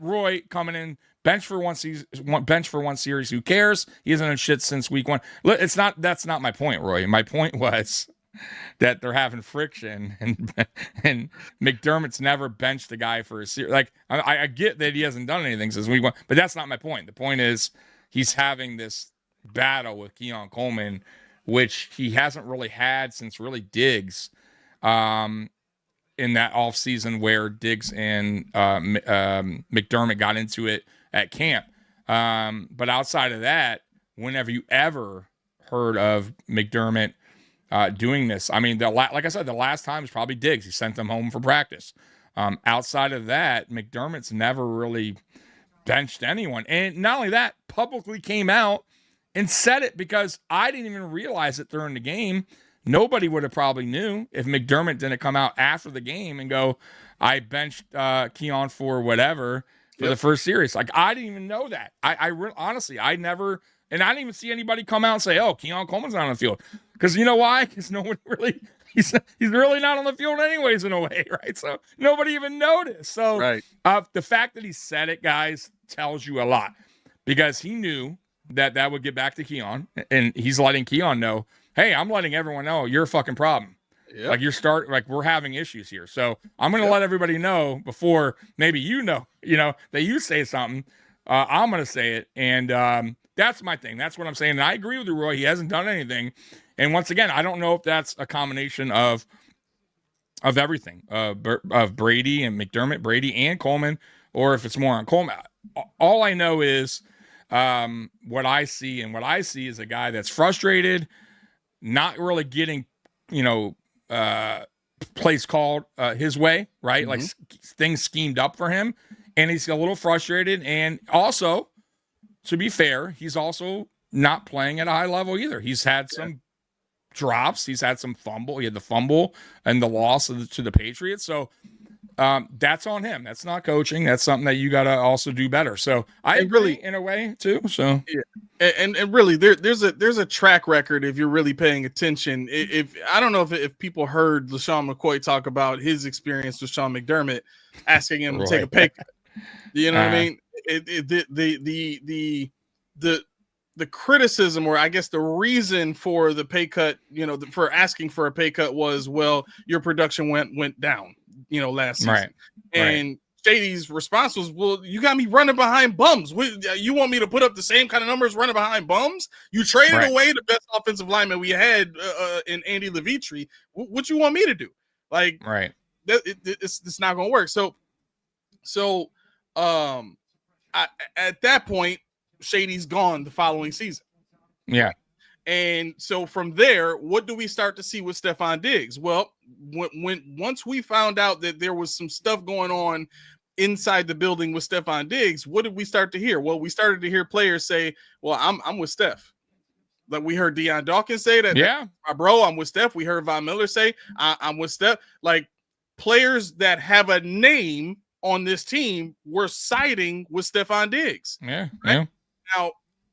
Roy coming in. Bench for one series. Who cares? He hasn't done shit since week 1. That's not my point, Roy. My point was that they're having friction, and McDermott's never benched a guy for a series. Like I get that he hasn't done anything since week 1, but that's not my point. The point is he's having this battle with Keon Coleman, which he hasn't really had since really Diggs. In that offseason where Diggs and McDermott got into it at camp. But outside of that, whenever you ever heard of McDermott doing this, I mean, like I said, the last time was probably Diggs. He sent them home for practice. Outside of that, McDermott's never really benched anyone. And not only that, publicly came out and said it because I didn't even realize it during the game. Nobody would have probably knew if McDermott didn't come out after the game and go, I benched Keon for whatever for the first series. Like, I didn't even know that. Honestly, I never, and I didn't even see anybody come out and say, oh, Keon Coleman's not on the field. Because you know why? Because no one really, he's really not on the field anyways in a way, right? So nobody even noticed. So the fact that he said it, guys, tells you a lot. Because he knew that would get back to Keon, and he's letting Keon know, hey, I'm letting everyone know you're a fucking problem. Yep. Like we're having issues here. So I'm going to let everybody know before maybe that you say something. I'm going to say it. And that's my thing. That's what I'm saying. And I agree with you, Roy. He hasn't done anything. And once again, I don't know if that's a combination of everything, of Brady and McDermott, Brady and Coleman, or if it's more on Coleman. All I know is what I see. And what I see is a guy that's frustrated, not really getting, plays called his way, right? Like things schemed up for him, and he's a little frustrated. And also, to be fair, he's also not playing at a high level either. He's had some drops. He's had some fumble. He had the fumble and the loss to the Patriots. So that's on him. That's not coaching. That's something that you got to also do better. So I agree in a way too. So and really there's a track record if you're really paying attention. If I don't know if people heard LaShawn McCoy talk about his experience with Sean McDermott, asking him to take a pay cut. You know what I mean? The criticism, or I guess the reason for the pay cut, for asking for a pay cut was, well, your production went down, last season. Right. And Shady's response was, well, you got me running behind bums. You want me to put up the same kind of numbers running behind bums? You traded away the best offensive lineman we had in Andy Levitri. What you want me to do? Like, it's not going to work. So at that point, Shady's gone the following season. Yeah. And so from there, what do we start to see with Stephon Diggs? Well, once we found out that there was some stuff going on inside the building with Stephon Diggs, what did we start to hear? Well, we started to hear players say, well, I'm with Steph. Like we heard Deion Dawkins say that. Yeah. Bro, I'm with Steph. We heard Von Miller say, I'm with Steph. Like players that have a name on this team were siding with Stephon Diggs. Yeah. Right? Yeah. Now,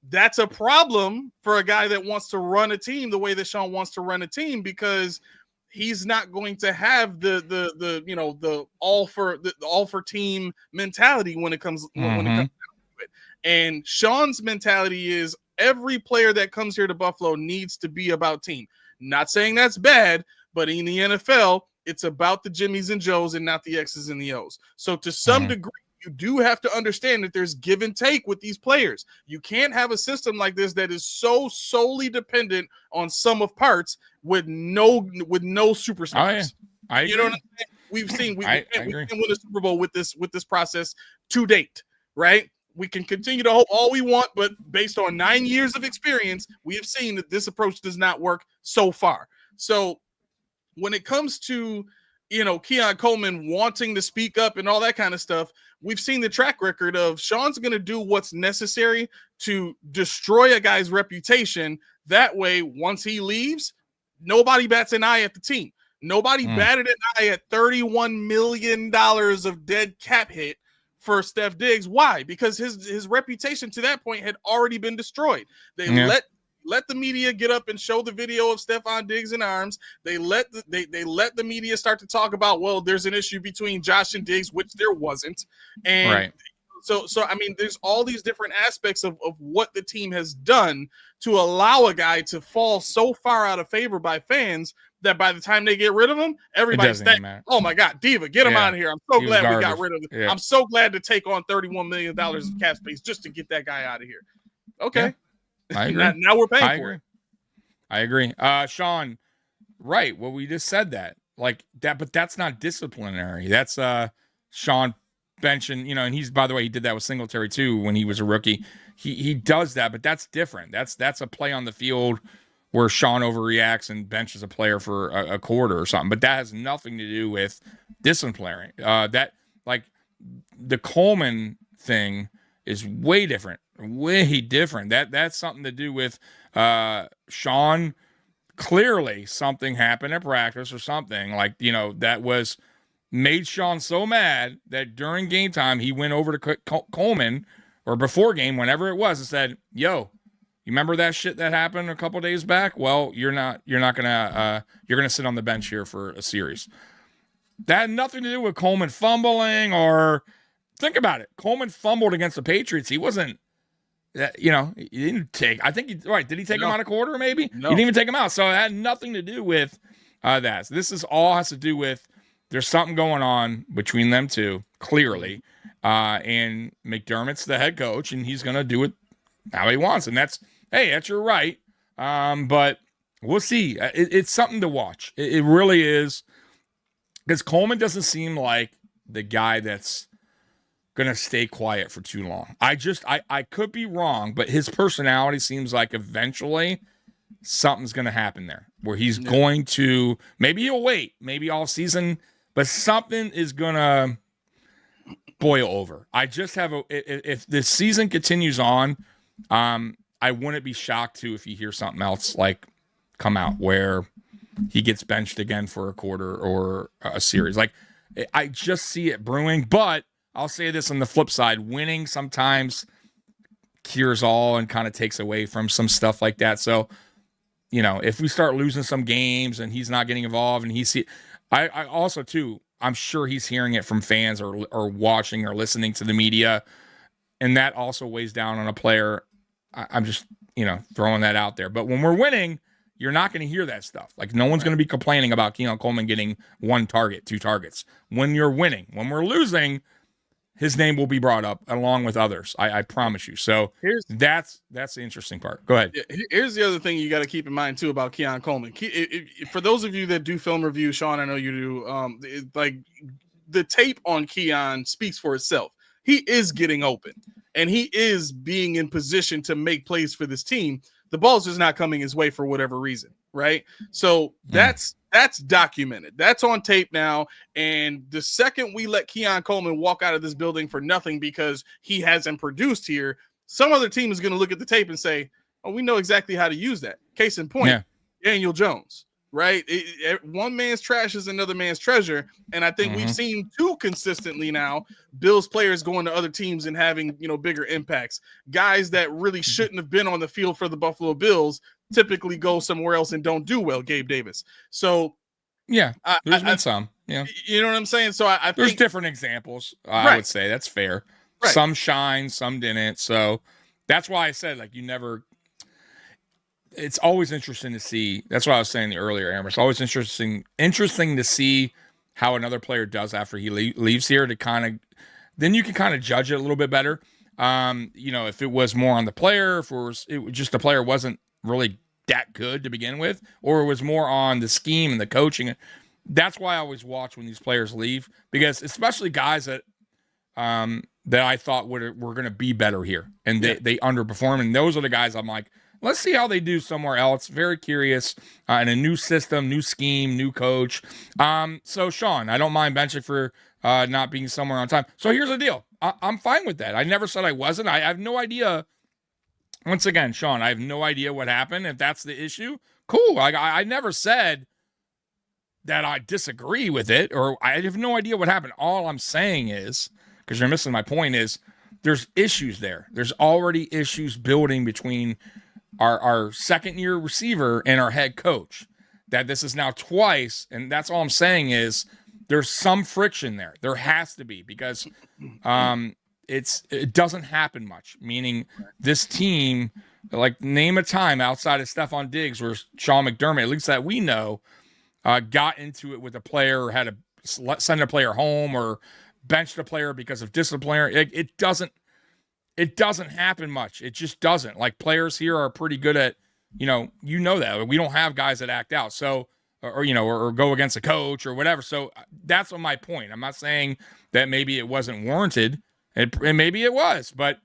that's a problem for a guy that wants to run a team the way that Sean wants to run a team, because he's not going to have the all for team mentality when it comes when it comes down to it. And Sean's mentality is every player that comes here to Buffalo needs to be about team. Not saying that's bad, but in the NFL, it's about the Jimmies and Joes and not the X's and the O's. So to some degree, you do have to understand that there's give and take with these players. You can't have a system like this that is so solely dependent on sum of parts with no superstars. Oh, yeah. I agree. You know what I'm saying? We've seen we I can agree. win a Super Bowl with this process to date, right? We can continue to hope all we want, but based on 9 years of experience, we have seen that this approach does not work so far. So when it comes to, Keon Coleman wanting to speak up and all that kind of stuff, we've seen the track record of Sean's going to do what's necessary to destroy a guy's reputation. That way, once he leaves, nobody bats an eye at the team. Nobody batted an eye at $31 million of dead cap hit for Steph Diggs. Why? Because his reputation to that point had already been destroyed. They let the media get up and show the video of Stephon Diggs in arms. They let the media start to talk about, well, there's an issue between Josh and Diggs, which there wasn't. And Right. So I mean, there's all these different aspects of what the team has done to allow a guy to fall so far out of favor by fans that by the time they get rid of him, everybody's thinking, oh my God, Diva, get him out of here. I'm so glad we got rid of him. Yeah. I'm so glad to take on $31 million of cap space just to get that guy out of here. Okay. Yeah, I agree. now we're paying for it. I agree. Sean, right. Well, we just said that. Like that, but that's not disciplinary. That's Sean benching, and he's, by the way, he did that with Singletary too when he was a rookie. He does that, but that's different. That's a play on the field where Sean overreacts and benches a player for a quarter or something. But that has nothing to do with disciplinary. That, like, the Coleman thing is way different. Way different. That's something to do with Sean. Clearly, something happened at practice or something that was made Sean so mad that during game time he went over to Coleman or before game, whenever it was, and said, "Yo, you remember that shit that happened a couple days back? Well, you're not gonna sit on the bench here for a series." That had nothing to do with Coleman fumbling or think about it. Coleman fumbled against the Patriots. He wasn't. He didn't take. I think did he take him out a quarter? Maybe no. He didn't even take him out. So it had nothing to do with that. So this is all has to do with there's something going on between them two clearly, and McDermott's the head coach, and he's gonna do it how he wants, and that's your right. But we'll see. It's something to watch. It really is, because Coleman doesn't seem like the guy that's gonna stay quiet for too long. I could be wrong, but his personality seems like eventually something's gonna happen there where he's going to, maybe he'll wait, maybe all season, but something is gonna boil over. I just have if this season continues on, I wouldn't be shocked too if you hear something else like come out where he gets benched again for a quarter or a series. Like, I just see it brewing, but I'll say this on the flip side, winning sometimes cures all and kind of takes away from some stuff like that. So, if we start losing some games and he's not getting involved and I also too, I'm sure he's hearing it from fans or watching or listening to the media, and that also weighs down on a player. I'm just, throwing that out there. But when we're winning, you're not going to hear that stuff. Like, no one's going to be complaining about Keon Coleman getting 1 target, 2 targets. When you're winning, when we're losing, his name will be brought up along with others. I promise you. So that's the interesting part. Go ahead. Here's the other thing you got to keep in mind too about Keon Coleman. For those of you that do film reviews, Sean, I know you do. Like, the tape on Keon speaks for itself. He is getting open, and he is being in position to make plays for this team. The ball's just not coming his way for whatever reason, right? So that's documented. That's on tape now. And the second we let Keon Coleman walk out of this building for nothing because he hasn't produced here, some other team is going to look at the tape and say, "Oh, we know exactly how to use that." Case in point, Daniel Jones, right? One man's trash is another man's treasure. And I think we've seen too consistently now Bills players going to other teams and having, bigger impacts. Guys that really shouldn't have been on the field for the Buffalo Bills typically go somewhere else and don't do well. Gabe Davis. So there's been some, you know what I'm saying? So I there's think different examples. I would say that's fair. Right. Some shined, some didn't. So that's why I said, like, it's always interesting to see. That's what I was saying earlier, Aaron. It's always interesting to see how another player does after he leaves here, to kind of, then you can kind of judge it a little bit better. If it was more on the player, if it was just the player wasn't really that good to begin with, or it was more on the scheme and the coaching. That's why I always watch when these players leave, because especially guys that I thought were going to be better here, and they underperform, and those are the guys I'm like, let's see how they do somewhere else. Very curious, in a new system, new scheme, new coach. So Sean, I don't mind benching for not being somewhere on time. So here's the deal. I'm fine with that. I never said I wasn't. I have no idea. Once again, Sean, I have no idea what happened. If that's the issue, cool. I never said that I disagree with it, or I have no idea what happened. All I'm saying is, because you're missing my point, is there's issues there. There's already issues building between our second-year receiver and our head coach. That this is now twice, and that's all I'm saying is there's some friction there. There has to be, because it doesn't happen much. Meaning this team, like, name a time outside of Stephon Diggs where Sean McDermott, at least that we know, got into it with a player, or had to send a player home, or benched a player because of discipline. It doesn't happen much. It just doesn't. Like, players here are pretty good at, that we don't have guys that act out. So, or go against a coach or whatever. So that's my point. I'm not saying that maybe it wasn't warranted, and maybe it was, but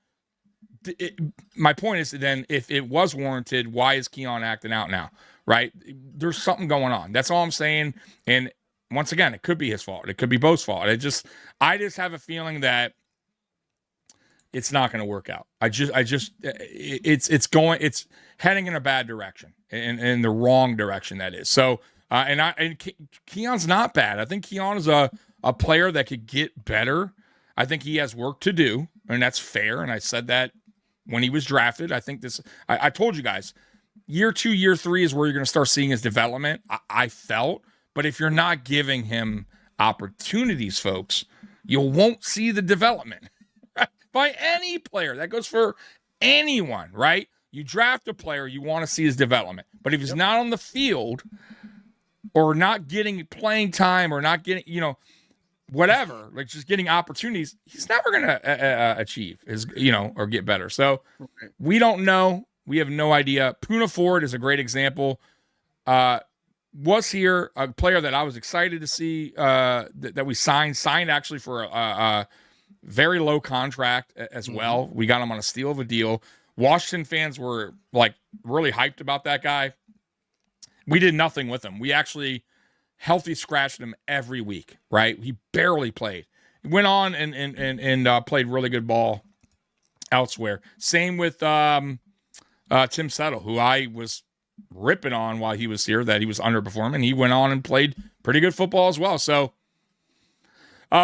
my point is, then, if it was warranted, why is Keon acting out now? Right? There's something going on. That's all I'm saying. And once again, it could be his fault. It could be both's fault. I just have a feeling that it's not going to work out. It's heading in a bad direction, in the wrong direction, that is. So, and Keon's not bad. I think Keon is a player that could get better. I think he has work to do, and that's fair. And I said that when he was drafted. I think I told you guys, year 2, year 3 is where you're going to start seeing his development. I felt, but if you're not giving him opportunities, folks, you won't see the development by any player. That goes for anyone, right? You draft a player, you want to see his development. But if he's not on the field, or not getting playing time, or not getting, whatever, like just getting opportunities, he's never going to achieve his, or get better. So we don't know. We have no idea. Poona Ford is a great example. Was here a player that I was excited to see that we signed actually for a very low contract as well. We got him on a steal of a deal. Washington fans were like really hyped about that guy. We did nothing with him. We actually healthy scratched him every week, right? He barely played. He went on and played really good ball elsewhere. Same with Tim Settle, who I was ripping on while he was here, that he was underperforming. He went on and played pretty good football as well. So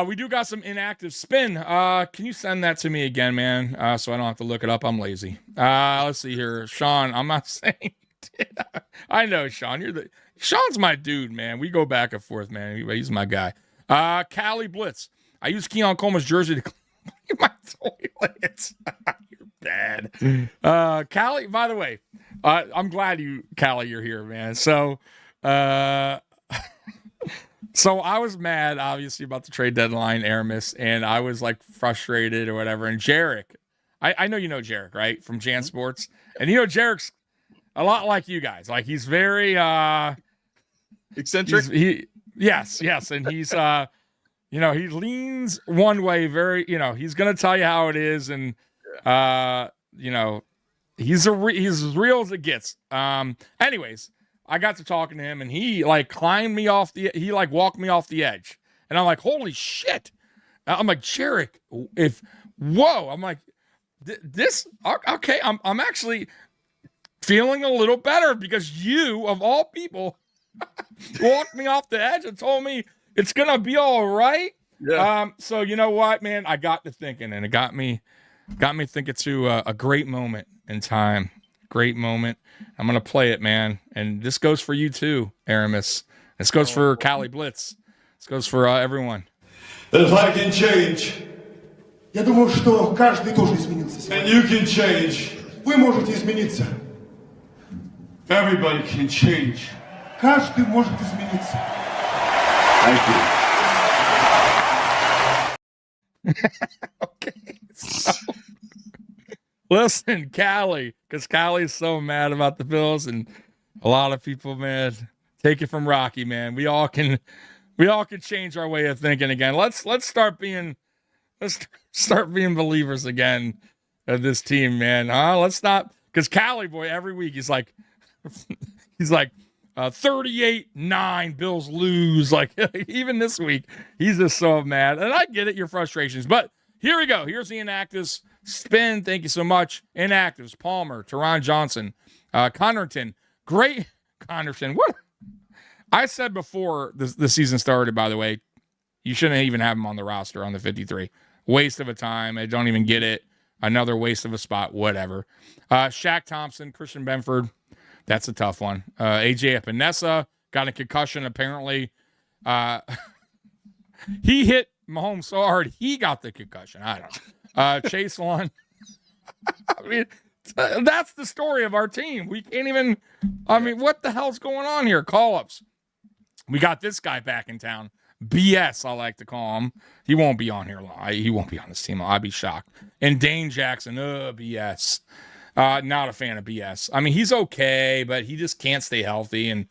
we do got some inactive spin. Can you send that to me again, man? So I don't have to look it up. I'm lazy. Let's see here. Sean, I'm not saying I know, Sean. Sean's my dude, man. We go back and forth, man. He's my guy. Cali Blitz. I use Keon Coleman's jersey to clean my toilet. You're bad. Cali, by the way, I'm glad Cali, you're here, man. So, so I was mad, obviously, about the trade deadline, Aramis, and I was like frustrated or whatever. And Jarek, I know you know Jarek, right? From Jan Sports. And Jarek's a lot like you guys. Like, he's very eccentric. Yes. And he's he leans one way very, he's gonna tell you how it is, and he's as real as it gets. Anyways, I got to talking to him, and he like walked me off the edge. And I'm like, holy shit. I'm like, Jarek, I'm like, this, okay, I'm actually feeling a little better, because you, of all people, walked me off the edge and told me it's gonna be all right. Yeah. So you know what, man, I got to thinking, and it got me thinking to a great moment in time. Great moment. I'm gonna play it, man. And this goes for you too, Aramis. This goes for Cali Blitz. This goes for everyone. If I can change Я думаю, что каждый тоже изменится сегодня. And you can change. Вы можете измениться. Everybody can change. Каждый может измениться. Thank you. Okay. So, listen, Callie, because Callie's so mad about the Bills, and a lot of people, man, take it from Rocky, man. We all can change our way of thinking again. Let's start being believers again of this team, man. Let's not, because Callie boy, every week he's like 38-9, Bills lose. Like even this week, he's just so mad. And I get it, your frustrations. But here we go. Here's the inactives. Spin, thank you so much. Inactives, Palmer, Teron Johnson, Connerton. Great Connerton. What? I said before the season started, by the way, you shouldn't even have him on the roster on the 53. Waste of a time. I don't even get it. Another waste of a spot, whatever. Shaq Thompson, Christian Benford. That's a tough one. AJ Epinesa got a concussion, apparently. He hit Mahomes so hard, he got the concussion. I don't know. Chase Long. I mean, that's the story of our team. We can't even, what the hell's going on here? Call-ups. We got this guy back in town. BS, I like to call him. He won't be on here long. He won't be on this team. I'd be shocked. And Dane Jackson, BS. Not a fan of BS. I mean, he's okay, but he just can't stay healthy. And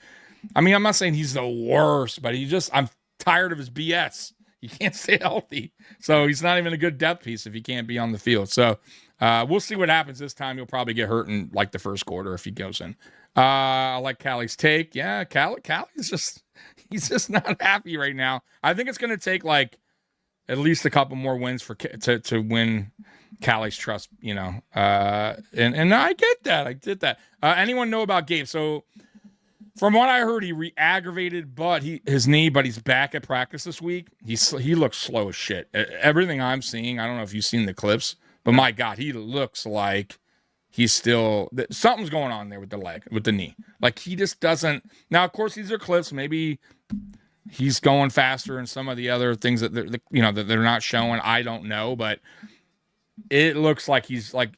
I mean, I'm not saying he's the worst, but I'm tired of his BS. He can't stay healthy. So he's not even a good depth piece if he can't be on the field. So we'll see what happens this time. He'll probably get hurt in like the first quarter if he goes in. I like Callie's take. Yeah, Callie's he's just not happy right now. I think it's going to take like at least a couple more wins to win Callie's trust, and I get that. I did that. Anyone know about Gabe? So from what I heard, he re-aggravated his knee, but he's back at practice this week. He looks slow as shit. Everything I'm seeing, I don't know if you've seen the clips, but my God, he looks like he's still something's going on there with the leg, with the knee. Like he just doesn't. Now, of course, these are clips. Maybe he's going faster and some of the other things that they're not showing. I don't know, but it looks like he's like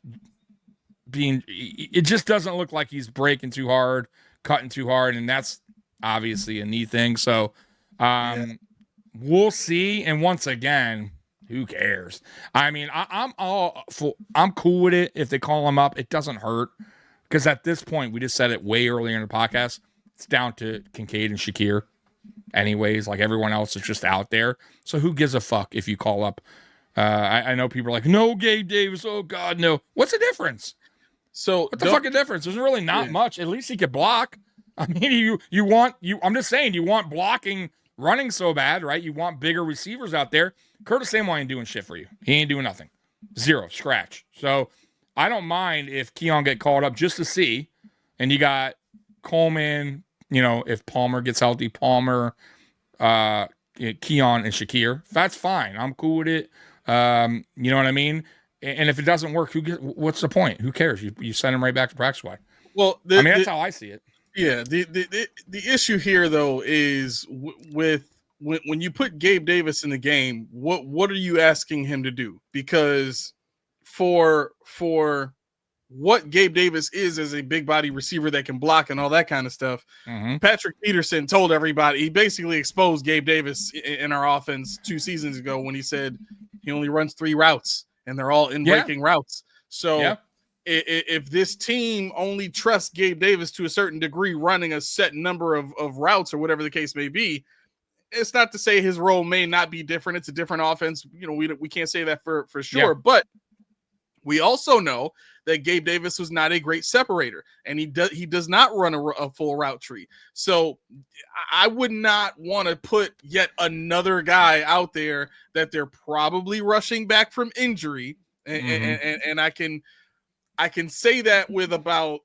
it just doesn't look like he's breaking too hard, cutting too hard. And that's obviously a knee thing. So we'll see. And once again, who cares? I mean, I'm cool with it. If they call him up, it doesn't hurt. Because at this point, we just said it way earlier in the podcast. It's down to Kincaid and Shakir. Anyways, like everyone else is just out there. So who gives a fuck if you call up? I know people are like, no, Gabe Davis. Oh God, no. What's the difference? So what the fucking difference? There's really not much. At least he could block. I mean, I'm just saying, you want blocking, running so bad, right? You want bigger receivers out there. Curtis Samuel ain't doing shit for you. He ain't doing nothing. Zero, scratch. So I don't mind if Keon get called up just to see. And you got Coleman, if Palmer gets healthy, Palmer, Keon, and Shakir. That's fine. I'm cool with it. You know what I mean? And if it doesn't work, what's the point? Who cares? You send him right back to practice squad. Well, that's how I see it. Yeah. The issue here though is when you put Gabe Davis in the game, what are you asking him to do? Because for what Gabe Davis is as a big body receiver that can block and all that kind of stuff, Patrick Peterson told everybody, he basically exposed Gabe Davis in our offense 2 seasons ago when he said he only runs 3 routes and they're all in breaking routes. So if this team only trusts Gabe Davis to a certain degree, running a set number of routes or whatever the case may be, it's not to say his role may not be different. It's a different offense. We can't say that for sure, but we also know that Gabe Davis was not a great separator, and he does not run a full route tree. So I would not want to put yet another guy out there that they're probably rushing back from injury. And I can say that with about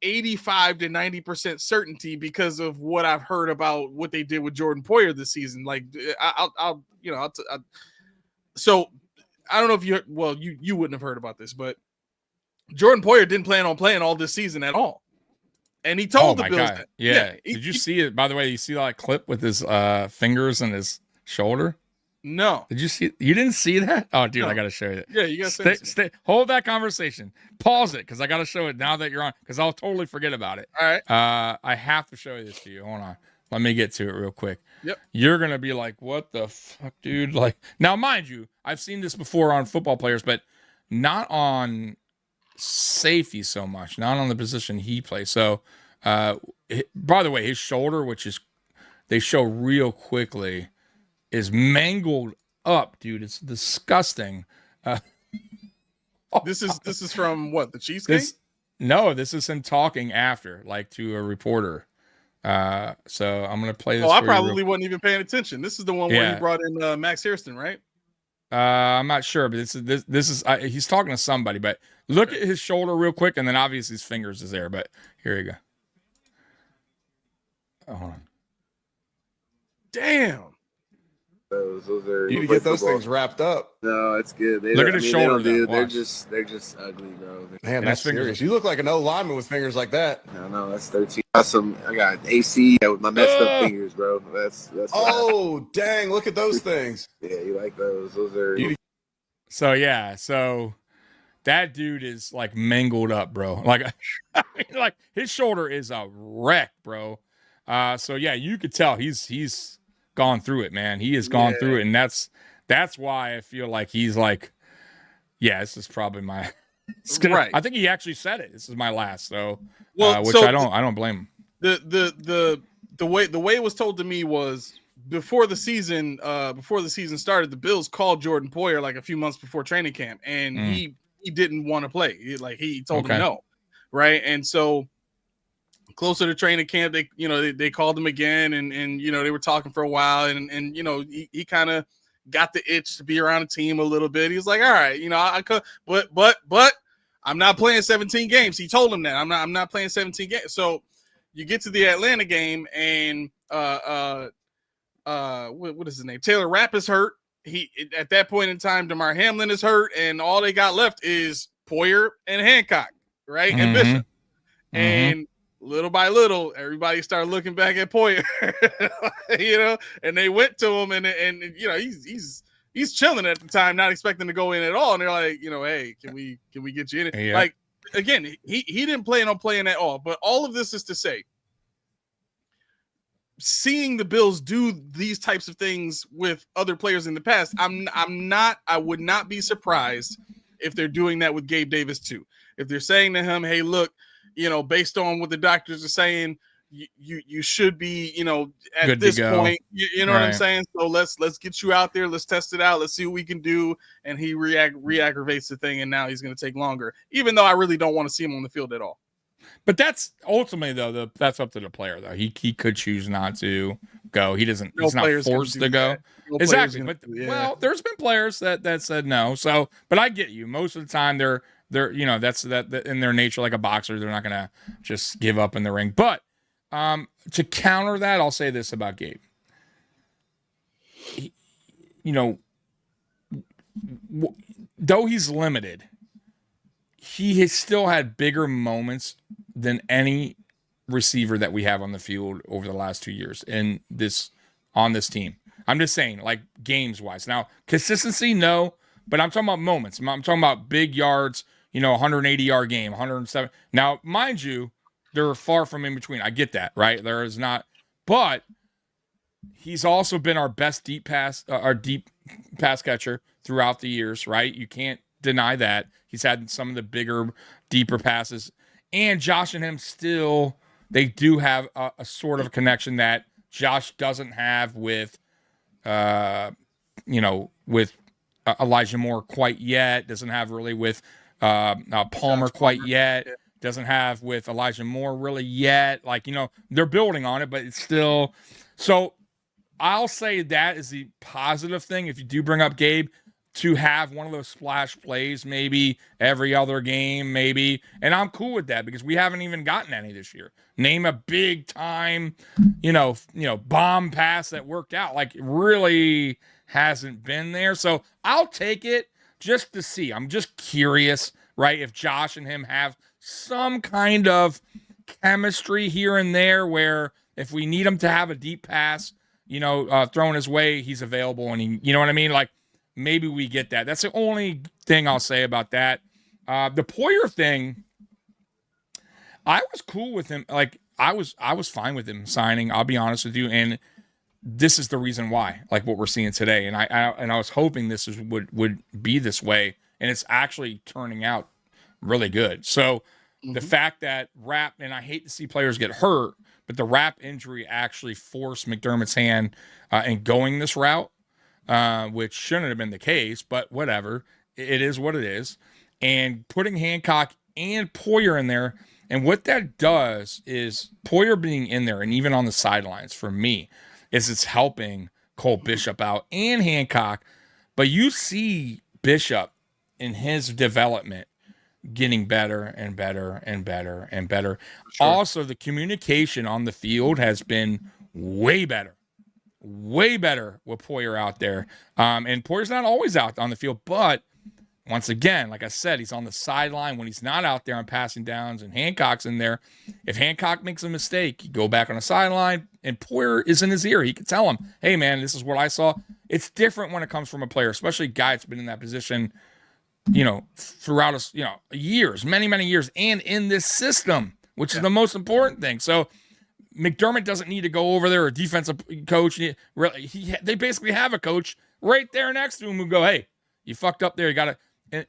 85 to 90% certainty because of what I've heard about what they did with Jordan Poyer this season. Like so I don't know if you wouldn't have heard about this, but Jordan Poyer didn't plan on playing all this season at all. And he told the Bills that. Yeah. Did you see it? By the way, you see that clip with his fingers and his shoulder? No. Did you see? You didn't see that? Oh, dude, No. I got to show you. Yeah, you got to Stay, hold that conversation. Pause it because I got to show it now that you're on. Because I'll totally forget about it. All right. I have to show you this to you. Hold on. Let me get to it real quick. Yep. You're gonna be like, "What the fuck, dude?" Like, now, mind you, I've seen this before on football players, but not on safety so much. Not on the position he plays. So, by the way, his shoulder, which is they show real quickly, is mangled up, dude. It's disgusting. This is from what, the Chiefs game? No, this is him talking after, like to a reporter. So I'm gonna play this. Oh, I probably wasn't even paying attention. This is the one where Yeah. he brought in Max Hairston, right? I'm not sure, but this is he's talking to somebody. But look at his shoulder real quick, and then obviously his fingers is there. But here you go. Oh, hold on. Damn. Those are You can get those things wrapped up. No, it's good. They Look don't- at his they shoulder, don't do- though. They're Watch. just ugly, bro. Man, And that's his fingers- serious. You look like an O lineman with fingers like that. I know that's 13. I got AC with my messed up fingers, bro. That's Oh, dang! Look at those things. yeah. You like those? Those are. So yeah, so that dude is like mangled up, bro. Like, I mean, like his shoulder is a wreck, bro. So yeah, you could tell he's gone through it, man. He has gone through it, and that's why I feel like he's like, yeah, this is probably my. Right. I think he actually said it. This is my last. So, Well, which so I don't blame him. The way it was told to me was before the season started, the Bills called Jordan Poyer like a few months before training camp, and he didn't want to play. He told him no, right? And so closer to training camp, they called him again, and they were talking for a while, and he kind of got the itch to be around the team a little bit. He was like, all right, I could, but I'm not playing 17 games. He told him that I'm not playing 17 games. So you get to the Atlanta game, and what is his name? Taylor Rapp is hurt. At that point in time, DeMar Hamlin is hurt, and all they got left is Poyer and Hancock, right? And Bishop. And little by little, everybody started looking back at Poyer, and they went to him, and he's chilling at the time, not expecting to go in at all. And they're like, hey, can we get you in? Yeah. Like, again, he didn't plan on playing at all. But all of this is to say, seeing the Bills do these types of things with other players in the past, I would not be surprised if they're doing that with Gabe Davis too. If they're saying to him, hey, look, based on what the doctors are saying, you should be, at Good to this go. point, you know what I'm Right. saying? So let's get you out there. Let's test it out. Let's see what we can do. And he re-aggravates the thing, and now he's going to take longer, even though I really don't want to see him on the field at all. But that's ultimately though that's up to the player though. He could choose not to go. He doesn't. No He's not player's gonna forced do to go. that. No player's Exactly. gonna But do- yeah. well, there's been players that said no. So, but I get you. Most of the time, they're that's that in their nature, like a boxer, they're not gonna just give up in the ring. But to counter that, I'll say this about Gabe. Though he's limited, he has still had bigger moments than any receiver that we have on the field over the last 2 years on this team. I'm just saying, like, games wise. Now, consistency, no, but I'm talking about moments. I'm talking about big yards, 180-yard game, 107. Now, mind you, they're far from in between. I get that, right? There is not, but he's also been our best deep pass catcher throughout the years, right? You can't deny that. He's had some of the bigger, deeper passes. And Josh and him still, they do have a sort of connection that Josh doesn't have with, with Elijah Moore quite yet. Doesn't have really with Palmer quite yet. Doesn't have with Elijah Moore really yet. Like, they're building on it, but it's still. So I'll say that is the positive thing. If you do bring up Gabe, to have one of those splash plays maybe every other game, maybe. And I'm cool with that because we haven't even gotten any this year. Name a big time, bomb pass that worked out. Like, it really hasn't been there. So I'll take it just to see. I'm just curious, right? If Josh and him have some kind of chemistry here and there where if we need him to have a deep pass, thrown his way, he's available, and you know what I mean? Like, maybe we get that. That's the only thing I'll say about that. The Poyer thing, I was cool with him. Like, I was fine with him signing, I'll be honest with you, and this is the reason why, like what we're seeing today. And I was hoping this would be this way, and it's actually turning out really good. So the fact that Rapp, and I hate to see players get hurt, but the Rapp injury actually forced McDermott's hand in going this route, which shouldn't have been the case, but whatever. It is what it is. And putting Hancock and Poyer in there, and what that does is Poyer being in there and even on the sidelines for me is it's helping Cole Bishop out and Hancock. But you see Bishop in his development getting better and better and better and better. Sure. Also, the communication on the field has been way better with Poyer out there. And Poyer's not always out on the field, but once again, like I said, he's on the sideline when he's not out there on passing downs, and Hancock's in there. If Hancock makes a mistake, you go back on the sideline, and Poyer is in his ear. He can tell him, hey, man, this is what I saw. It's different when it comes from a player, especially a guy that's been in that position, throughout us, years, many, many years, and in this system, which is the most important thing. So McDermott doesn't need to go over there, or defensive coach. They basically have a coach right there next to him who go, hey, you fucked up there. You got to. I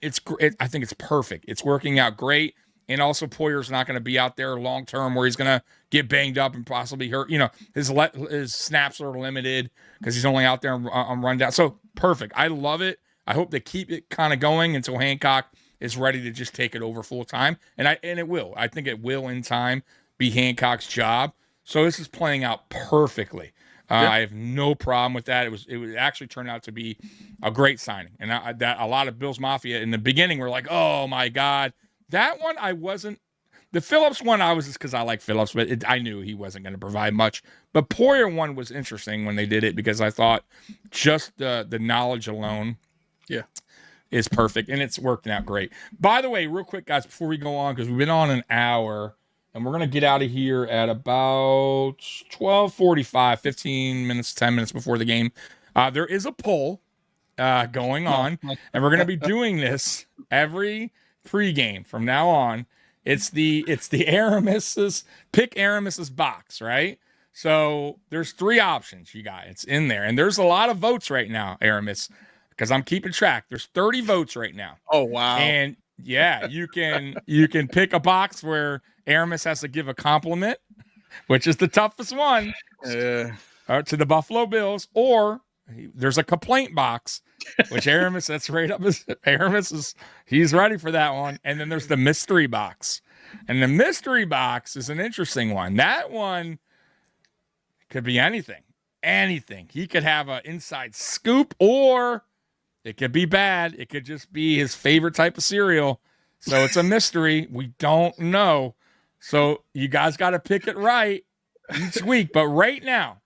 think it's perfect. It's working out great. And also Poyer's not going to be out there long term where he's going to get banged up and possibly hurt. His snaps are limited because he's only out there on rundown. So perfect. I love it. I hope they keep it kind of going until Hancock is ready to just take it over full time. And it will. I think it will in time be Hancock's job. So this is playing out perfectly. I have no problem with that. It would actually turn out to be a great signing, and that a lot of Bills Mafia in the beginning were like, "Oh my God." That one I wasn't. The Phillips one I was just because I like Phillips, but I knew he wasn't going to provide much. But Poyer one was interesting when they did it because I thought just the knowledge alone, is perfect, and it's working out great. By the way, real quick, guys, before we go on, because we've been on an hour. And we're going to get out of here at about 12:45, 15 minutes, 10 minutes before the game. There is a poll going on, and we're going to be doing this every pregame from now on. It's the Aramis's pick Aramis's box, right? So there's 3 options, you guys. It's in there, and there's a lot of votes right now, Aramis, because I'm keeping track. There's 30 votes right now. Oh wow! And yeah, you can pick a box where Aramis has to give a compliment, which is the toughest one, to the Buffalo Bills, or there's a complaint box, which Aramis, that's right up his Aramis he's ready for that one. And then there's the mystery box. And the mystery box is an interesting one. That one could be anything. Anything. He could have an inside scoop, or it could be bad. It could just be his favorite type of cereal. So it's a mystery. We don't know. So you guys got to pick it right each week. But right now,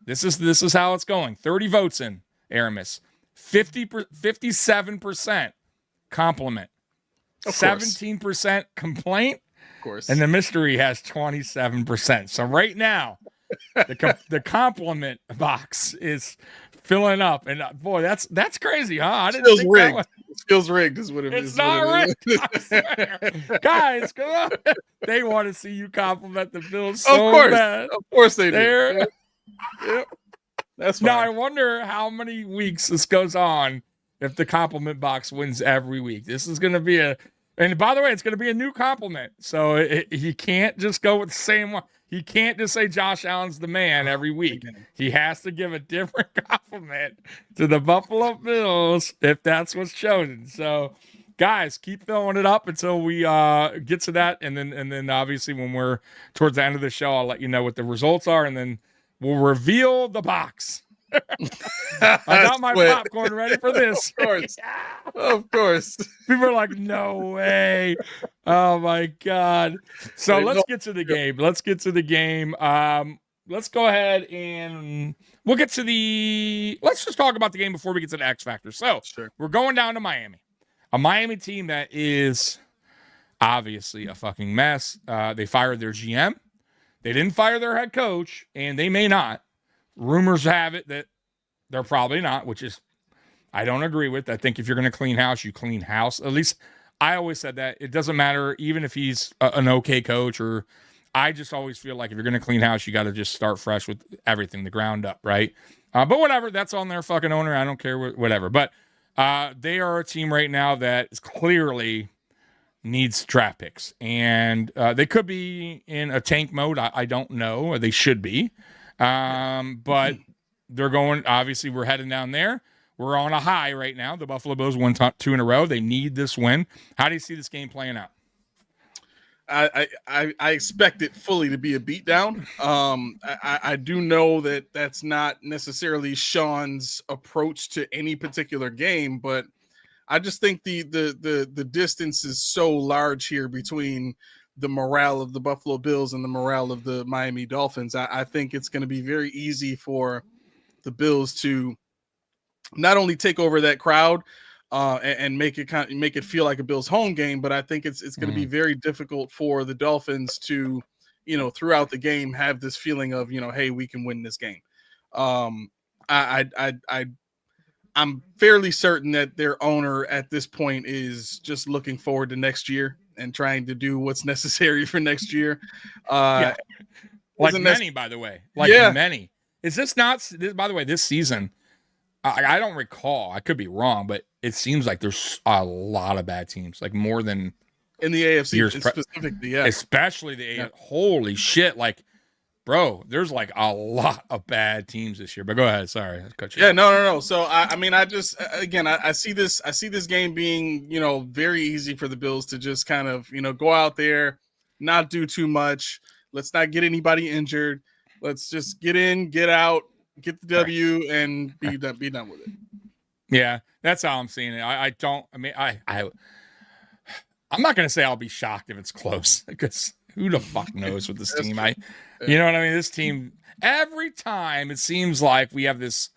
this is how it's going. 30 votes in, Aramis. 57% compliment. 17% complaint. Of course. And the mystery has 27%. So right now, the compliment box is filling up. And boy, that's crazy, huh? I didn't feels think rigged. that It feels rigged is what it is. It's not rigged. I swear. Guys, come on. They want to see you compliment the Bills so bad. Of course they do. Yep. That's fine. Now I wonder how many weeks this goes on if the compliment box wins every week. This is going to be and by the way, it's going to be a new compliment. So he can't just go with the same one. He can't just say Josh Allen's the man every week. He has to give a different compliment to the Buffalo Bills if that's what's chosen. So, guys, keep filling it up until we get to that, and then obviously when we're towards the end of the show, I'll let you know what the results are, and then we'll reveal the box. I got my popcorn ready for this. Of course. Of course. People are like, no way. Oh my God. So let's get to the game. Let's go ahead and we'll get to let's just talk about the game before we get to the X Factor. So we're going down to Miami. A Miami team that is obviously a fucking mess. They fired their GM. They didn't fire their head coach, and they may not Rumors have it that they're probably not, which is I don't agree with. I think if you're going to clean house, you clean house. At least I always said that. It doesn't matter even if he's an okay coach or I just always feel like if you're going to clean house, you got to just start fresh with everything, the ground up, right? But whatever, that's on their fucking owner. I don't care, whatever. But they are a team right now that is clearly needs draft picks. And they could be in a tank mode. I don't know. They should be. But they're going, obviously, we're heading down there. We're on a high right now. The Buffalo Bills won 2 in a row. They need this win. How do you see this game playing out? I expect it fully to be a beatdown. I do know that that's not necessarily Sean's approach to any particular game, but I just think the distance is so large here between the morale of the Buffalo Bills and the morale of the Miami Dolphins. I think it's going to be very easy for the Bills to not only take over that crowd and make it feel like a Bills home game, but I think it's going to be very difficult for the Dolphins to, throughout the game have this feeling of, hey, we can win this game. I'm fairly certain that their owner at this point is just looking forward to next year and trying to do what's necessary for next year. Like many, by the way, many. Is this not? By the way, this season. I don't recall. I could be wrong, but it seems like there's a lot of bad teams, like more than in the AFC specifically. Yeah, especially the AFC. Holy shit! Like, bro, there's like a lot of bad teams this year. But go ahead. Sorry, I cut you. Yeah, no. So I just I see this game being very easy for the Bills to just kind of go out there, not do too much. Let's not get anybody injured. Let's just get in, get out. Get the W and be done with it. Yeah, that's how I'm seeing it. I'm not going to say I'll be shocked if it's close because who the fuck knows with this team? You know what I mean? This team, every time it seems like we have this,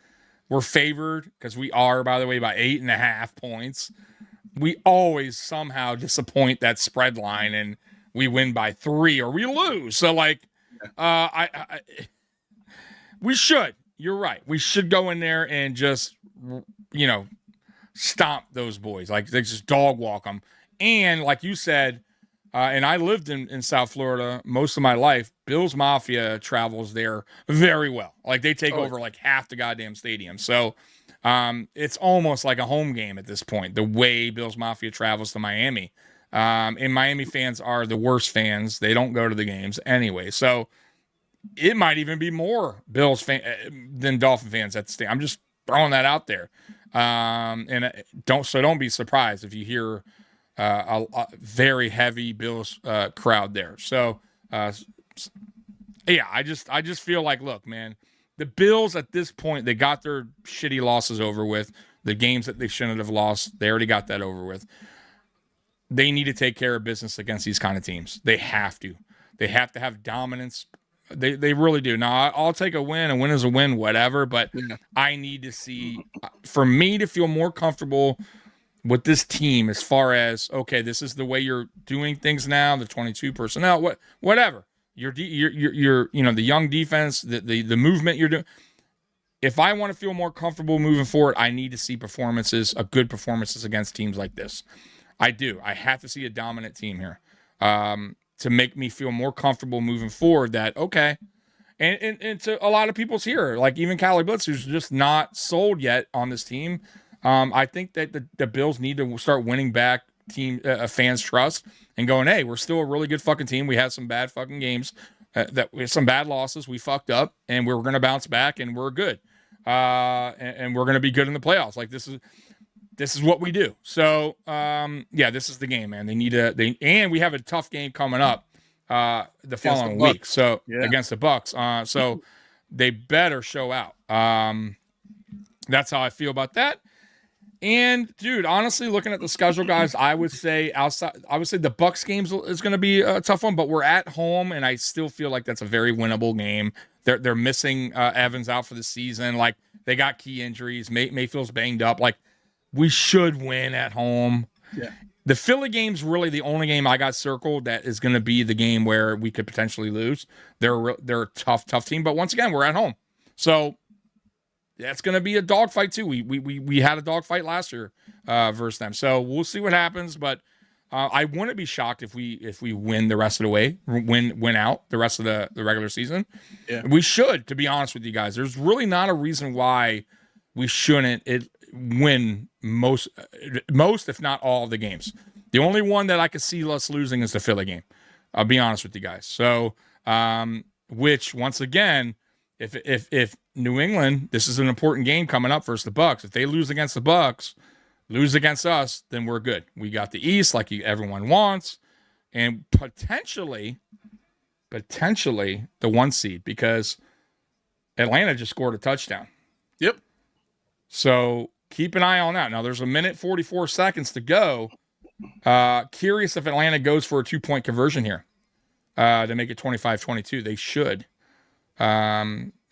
we're favored because we are, by the way, by 8.5 points. We always somehow disappoint that spread line and we win by 3 or we lose. So we should. You're right. We should go in there and just, stomp those boys. Like, they just dog walk them. And like you said, and I lived in South Florida most of my life, Bills Mafia travels there very well. Like, they take over like half the goddamn stadium. So it's almost like a home game at this point, the way Bills Mafia travels to Miami. And Miami fans are the worst fans. They don't go to the games anyway. So it might even be more Bills than Dolphin fans at the stadium. I'm just throwing that out there. And don't be surprised if you hear a very heavy Bills crowd there. So yeah, I just feel like, look, man, the Bills at this point, they got their shitty losses over with. The games that they shouldn't have lost, they already got that over with. They need to take care of business against these kind of teams. They have to. They have to have dominance. They really do. Now, I'll take a win. A win is a win, whatever. But I need to see, for me to feel more comfortable with this team as far as, okay, this is the way you're doing things now, the 22 personnel, whatever. You're the young defense, the movement you're doing. If I want to feel more comfortable moving forward, I need to see good performances against teams like this. I do. I have to see a dominant team here to make me feel more comfortable moving forward that, okay, and to a lot of people's here, like even Callie Blitz, who's just not sold yet on this team. I think that the Bills need to start winning back fans' trust and going, hey, we're still a really good fucking team. We had some bad fucking games, we had some bad losses. We fucked up, and we're going to bounce back, and we're good. And we're going to be good in the playoffs. Like, this is what we do. So, yeah, this is the game, man. And we have a tough game coming up the following week. So against the Bucks. So they better show out. That's how I feel about that. And dude, honestly, looking at the schedule, guys, I would say the Bucks games is going to be a tough one, but we're at home, and I still feel like that's a very winnable game. They're missing Evans out for the season. Like, they got key injuries. Mayfield's banged up. Like, we should win at home. Yeah. The Philly game's really the only game I got circled that is going to be the game where we could potentially lose. They're a tough team, but once again, we're at home. So that's going to be a dogfight too. We had a dogfight last year versus them. So we'll see what happens. But I wouldn't be shocked if we win the rest of the way, win out the rest of the regular season. Yeah. We should, to be honest with you guys. There's really not a reason why we shouldn't win most, if not all, of the games. The only one that I could see us losing is the Philly game. I'll be honest with you guys. So, which once again, if New England, this is an important game coming up versus the Bucks. If they lose against the Bucks, lose against us, then we're good. We got the East like everyone wants, and potentially the 1 seed, because Atlanta just scored a touchdown. Yep. So keep an eye on that. Now there's a minute 44 seconds to go. Curious if Atlanta goes for a 2-point conversion here to make it 25-22. They should.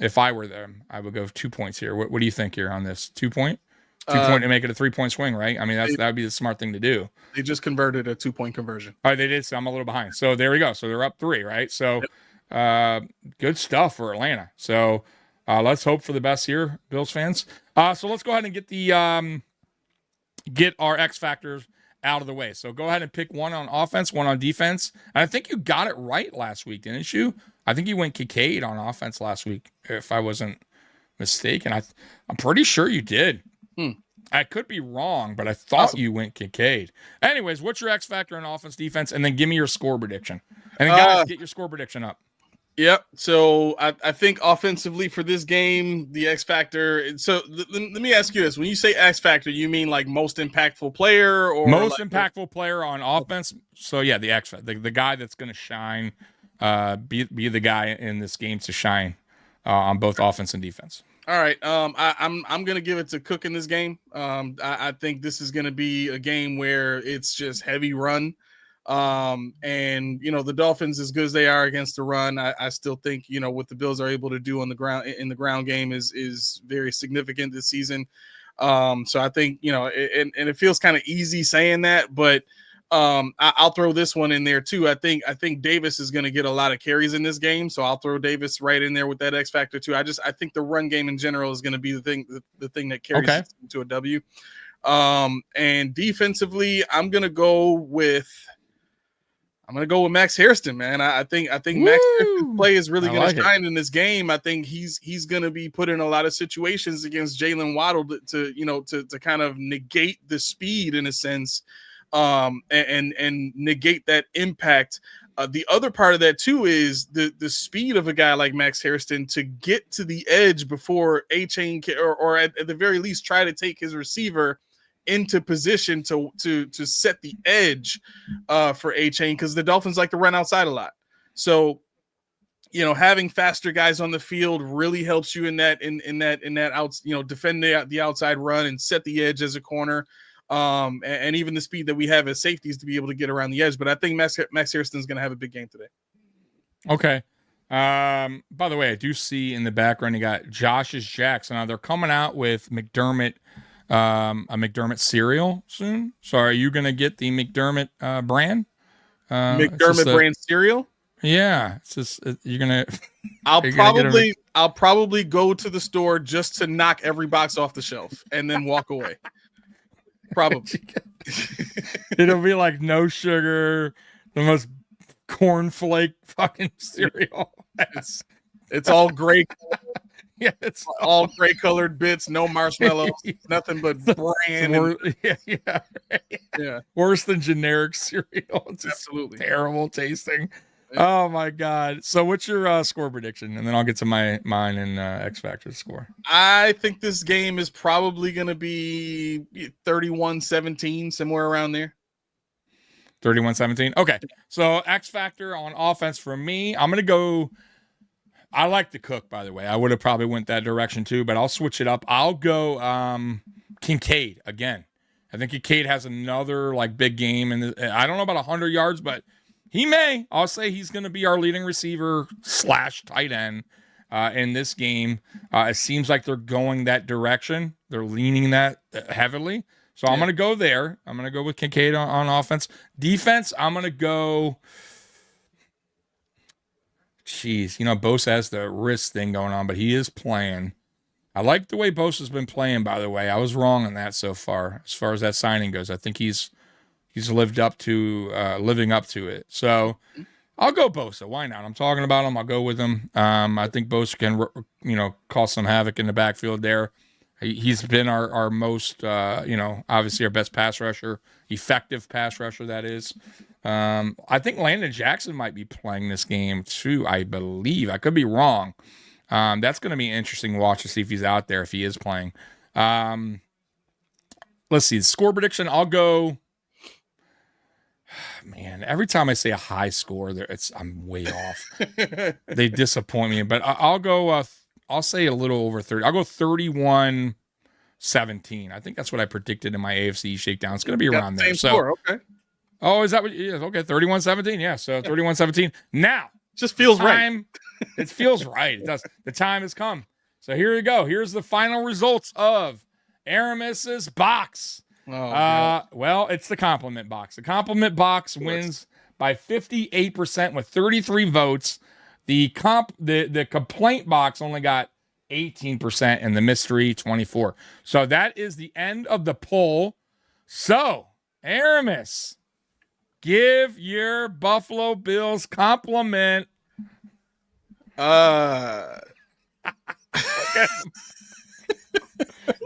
If I were them, I would go 2 points here. What do you think here on this? 2 point? 2 point to make it a 3-point swing, right? I mean, that would be the smart thing to do. They just converted a 2-point conversion. Oh, they did. So I'm a little behind. So there we go. So they're up 3, right? So good stuff for Atlanta. So let's hope for the best here, Bills fans. So let's go ahead and get our X factors out of the way. So go ahead and pick one on offense, one on defense. And I think you got it right last week, didn't you? I think you went Kincaid on offense last week, if I wasn't mistaken. I'm pretty sure you did. I could be wrong, but I thought you went Kincaid. Anyways, what's your X factor on offense, defense? And then give me your score prediction. And then guys, get your score prediction up. Yep. So I think offensively for this game, the X factor. So let me ask you this: when you say X factor, you mean like most impactful player, or most like impactful player on offense? So yeah, the X factor, the guy that's going to shine, be the guy in this game to shine on both offense and defense. All right. I'm gonna give it to Cook in this game. I think this is gonna be a game where it's just heavy run. And the Dolphins, as good as they are against the run, I still think what the Bills are able to do on the ground in the ground game is very significant this season. So I think and it feels kind of easy saying that, but I'll throw this one in there too. I think Davis is going to get a lot of carries in this game, so I'll throw Davis right in there with that X factor too. I think the run game in general is going to be the thing that carries us to a W. And defensively, I'm going to go with Max Hairston, man. I think Max Hairston's play is really going to shine in this game. I think he's going to be put in a lot of situations against Jalen Waddle to kind of negate the speed in a sense, and negate that impact. The other part of that too is the speed of a guy like Max Hairston to get to the edge before A-Chain or at the very least try to take his receiver into position to set the edge for A-Chain, because the Dolphins like to run outside a lot. So, having faster guys on the field really helps you in that out, defend the outside run and set the edge as a corner. And even the speed that we have as safeties to be able to get around the edge. But I think Max Hairston is going to have a big game today. Okay. By the way, I do see in the background you got Josh's Jacks. Now they're coming out with McDermott, a McDermott cereal soon. So are you going to get the McDermott brand? McDermott brand cereal? Yeah, it's just you're gonna. I'll probably go to the store just to knock every box off the shelf and then walk away. Probably. It'll be like no sugar, the most cornflake fucking cereal. It's all gray. Yeah, it's all gray colored bits, no marshmallows, nothing but bran. Yeah. Worse than generic cereal. It's absolutely terrible tasting. Yeah. Oh my god! So what's your score prediction, and then I'll get to mine and X Factor score. I think this game is probably going to be 31-17, somewhere around there. 31-17. Okay, so X Factor on offense for me, I'm going to go. I like the Cook, by the way. I would have probably went that direction too, but I'll switch it up. I'll go Kincaid again. I think Kincaid has another big game, and I don't know about 100 yards, but he may. I'll say he's going to be our leading receiver / tight end in this game. It seems like they're going that direction. They're leaning that heavily. So I'm going to go there. I'm going to go with Kincaid on offense. Defense, I'm going to go Jeez, Bosa has the wrist thing going on, but he is playing. I like the way Bosa's been playing, by the way. I was wrong on that so far as that signing goes. I think he's living up to it. So I'll go Bosa. Why not? I'm talking about him. I'll go with him. I think Bosa can, cause some havoc in the backfield there. He's been our most, obviously our best pass rusher, effective pass rusher, that is. I think Landon Jackson might be playing this game too, I believe. I could be wrong. That's going to be an interesting watch to see if he's out there, if he is playing. Let's see. The score prediction, I'll go. Man, every time I say a high score, I'm way off. They disappoint me. But I'll go, I'll say a little over 30. I'll go 31-17. I think that's what I predicted in my AFC shakedown. It's going to be around there. Score, okay. Oh, is that what? Yeah, okay, 31-17. Yeah, so 31-17. Now, just feels right. It feels right. It does. The time has come. So here we go. Here's the final results of Aramis's box. Well, it's the compliment box. The compliment box wins by 58% with 33 votes. The complaint box only got 18% and the mystery 24. So that is the end of the poll. So, Aramis, give your Buffalo Bills compliment.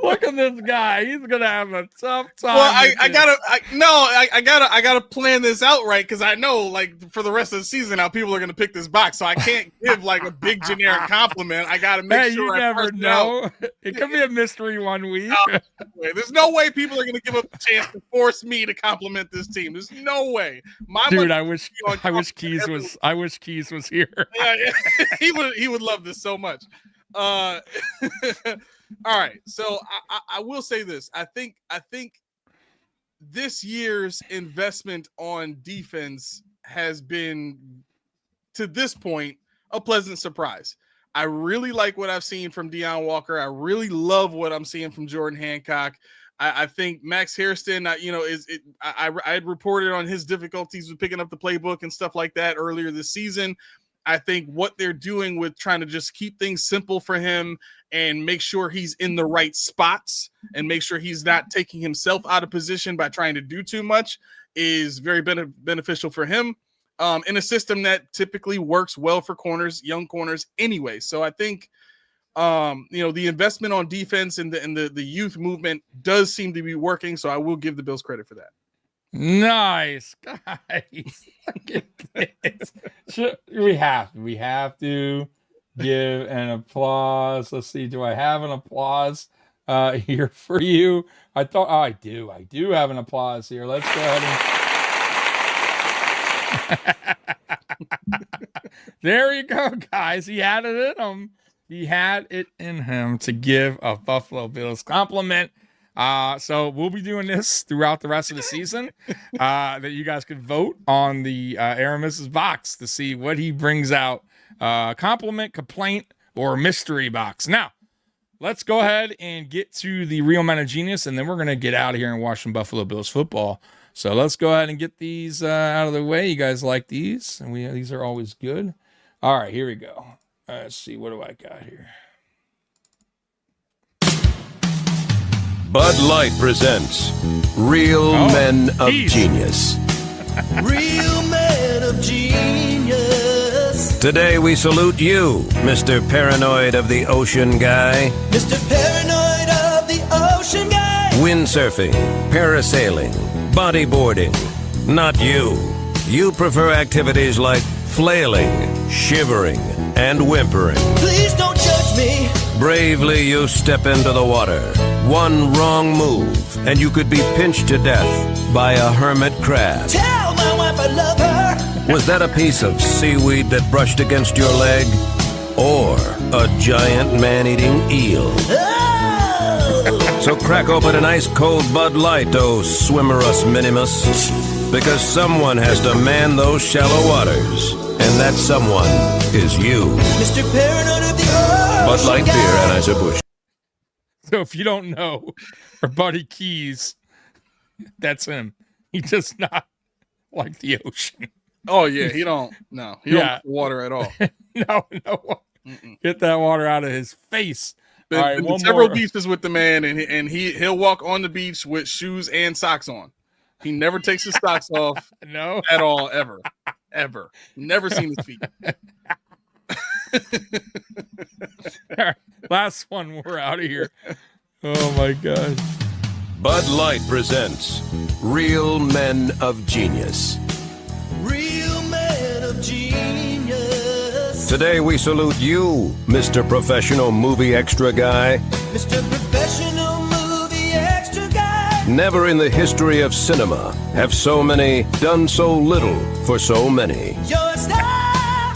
Look at this guy. He's gonna have a tough time. Well, I gotta plan this out right, because I know, like, for the rest of the season how people are gonna pick this box. So I can't give like a big generic compliment. I gotta make sure. You never know. It could be a mystery one week. There's no way people are gonna give up a chance to force me to compliment this team. There's no way. Dude, I wish Keys was here. Yeah. He would love this so much. All right, so I will say this. I think this year's investment on defense has been, to this point, a pleasant surprise. I really like what I've seen from Deion Walker. I really love what I'm seeing from Jordan Hancock. I think Max Hairston, I had reported on his difficulties with picking up the playbook and stuff like that earlier this season. I think what they're doing with trying to just keep things simple for him and make sure he's in the right spots and make sure he's not taking himself out of position by trying to do too much is very beneficial for him in a system that typically works well for corners, young corners anyway. So I think, the investment on defense and the youth movement does seem to be working. So I will give the Bills credit for that. Nice, guys. Look at this. We have to give an applause. Let's see. Do I have an applause here for you? I do have an applause here. Let's go ahead and there you go, guys. He had it in him. He had it in him to give a Buffalo Bills compliment. So we'll be doing this throughout the rest of the season, that you guys can vote on the Aramis's box to see what he brings out, compliment, complaint, or mystery box. Now, let's go ahead and get to the Real Men of Genius, and then we're going to get out of here and watch some Buffalo Bills football. So let's go ahead and get these out of the way. You guys like these? And these are always good. All right, here we go. Let's see. What do I got here? Bud Light presents Real Men of Genius. Real men of genius. Today we salute you, Mr. Paranoid of the Ocean Guy. Mr. Paranoid of the Ocean Guy. Windsurfing, parasailing, bodyboarding. Not you. You prefer activities like flailing, shivering, and whimpering. Please don't judge me. Bravely you step into the water. One wrong move, and you could be pinched to death by a hermit crab. Tell my wife I love her. Was that a piece of seaweed that brushed against your leg? Or a giant man-eating eel? Oh. So crack open an ice-cold Bud Light, oh swimmerus minimus, because someone has to man those shallow waters, and that someone is you. Mr. Paranoid of the Ocean Bud Light Guy. beer, Anheuser-Busch. So if you don't know, our buddy Keys, that's him. He does not like the ocean. Oh yeah, he don't water at all. No. Get that water out of his face. Been, All right, been one several more. beaches with the man, and he'll walk on the beach with shoes and socks on. He never takes his socks off. No, at all, ever. Never seen his feet. All right, last one. We're out of here. Oh my God. Bud Light presents Real Men of Genius. Real man of genius. Today we salute you, Mr. Professional Movie Extra Guy. Mr. Professional Movie Extra Guy. Never in the history of cinema have so many done so little for so many. You're a star.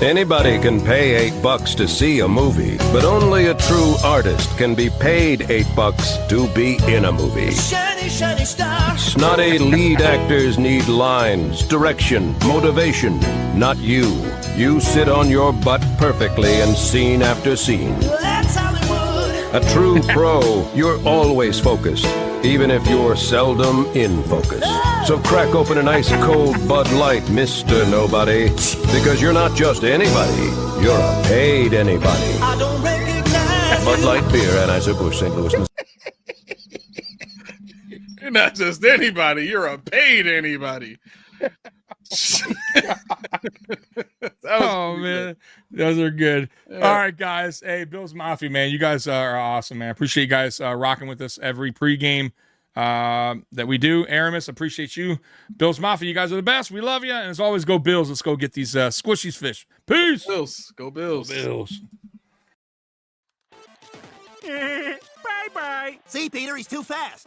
Anybody can pay $8 to see a movie, but only a true artist can be paid $8 to be in a movie. Shiny, shiny star. Snotty lead actors need lines, direction, motivation. Not you. You sit on your butt perfectly in scene after scene. That's Hollywood. A true pro, you're always focused, even if you're seldom in focus. So crack open an ice cold Bud Light, Mr. Nobody, because you're not just anybody, you're a paid anybody. I don't recognize Bud Light Beer, Anheuser-Busch, St. Louis, Missouri. You're not just anybody. You're a paid anybody. Oh man, those are good. All right, guys. Hey, Bills Mafia, man, you guys are awesome, man. Appreciate you guys rocking with us every pregame that we do. Aramis, appreciate you. Bills Mafia, you guys are the best. We love you, and as always, go Bills. Let's go get these squishies fish. Peace. Bills. Go Bills. Go Bills. Bye-bye. See, Peter, he's too fast.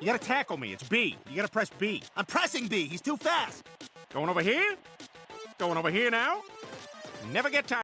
You gotta tackle me. It's B. You gotta press B. I'm pressing B. He's too fast. Going over here? Going over here now? Never get tired.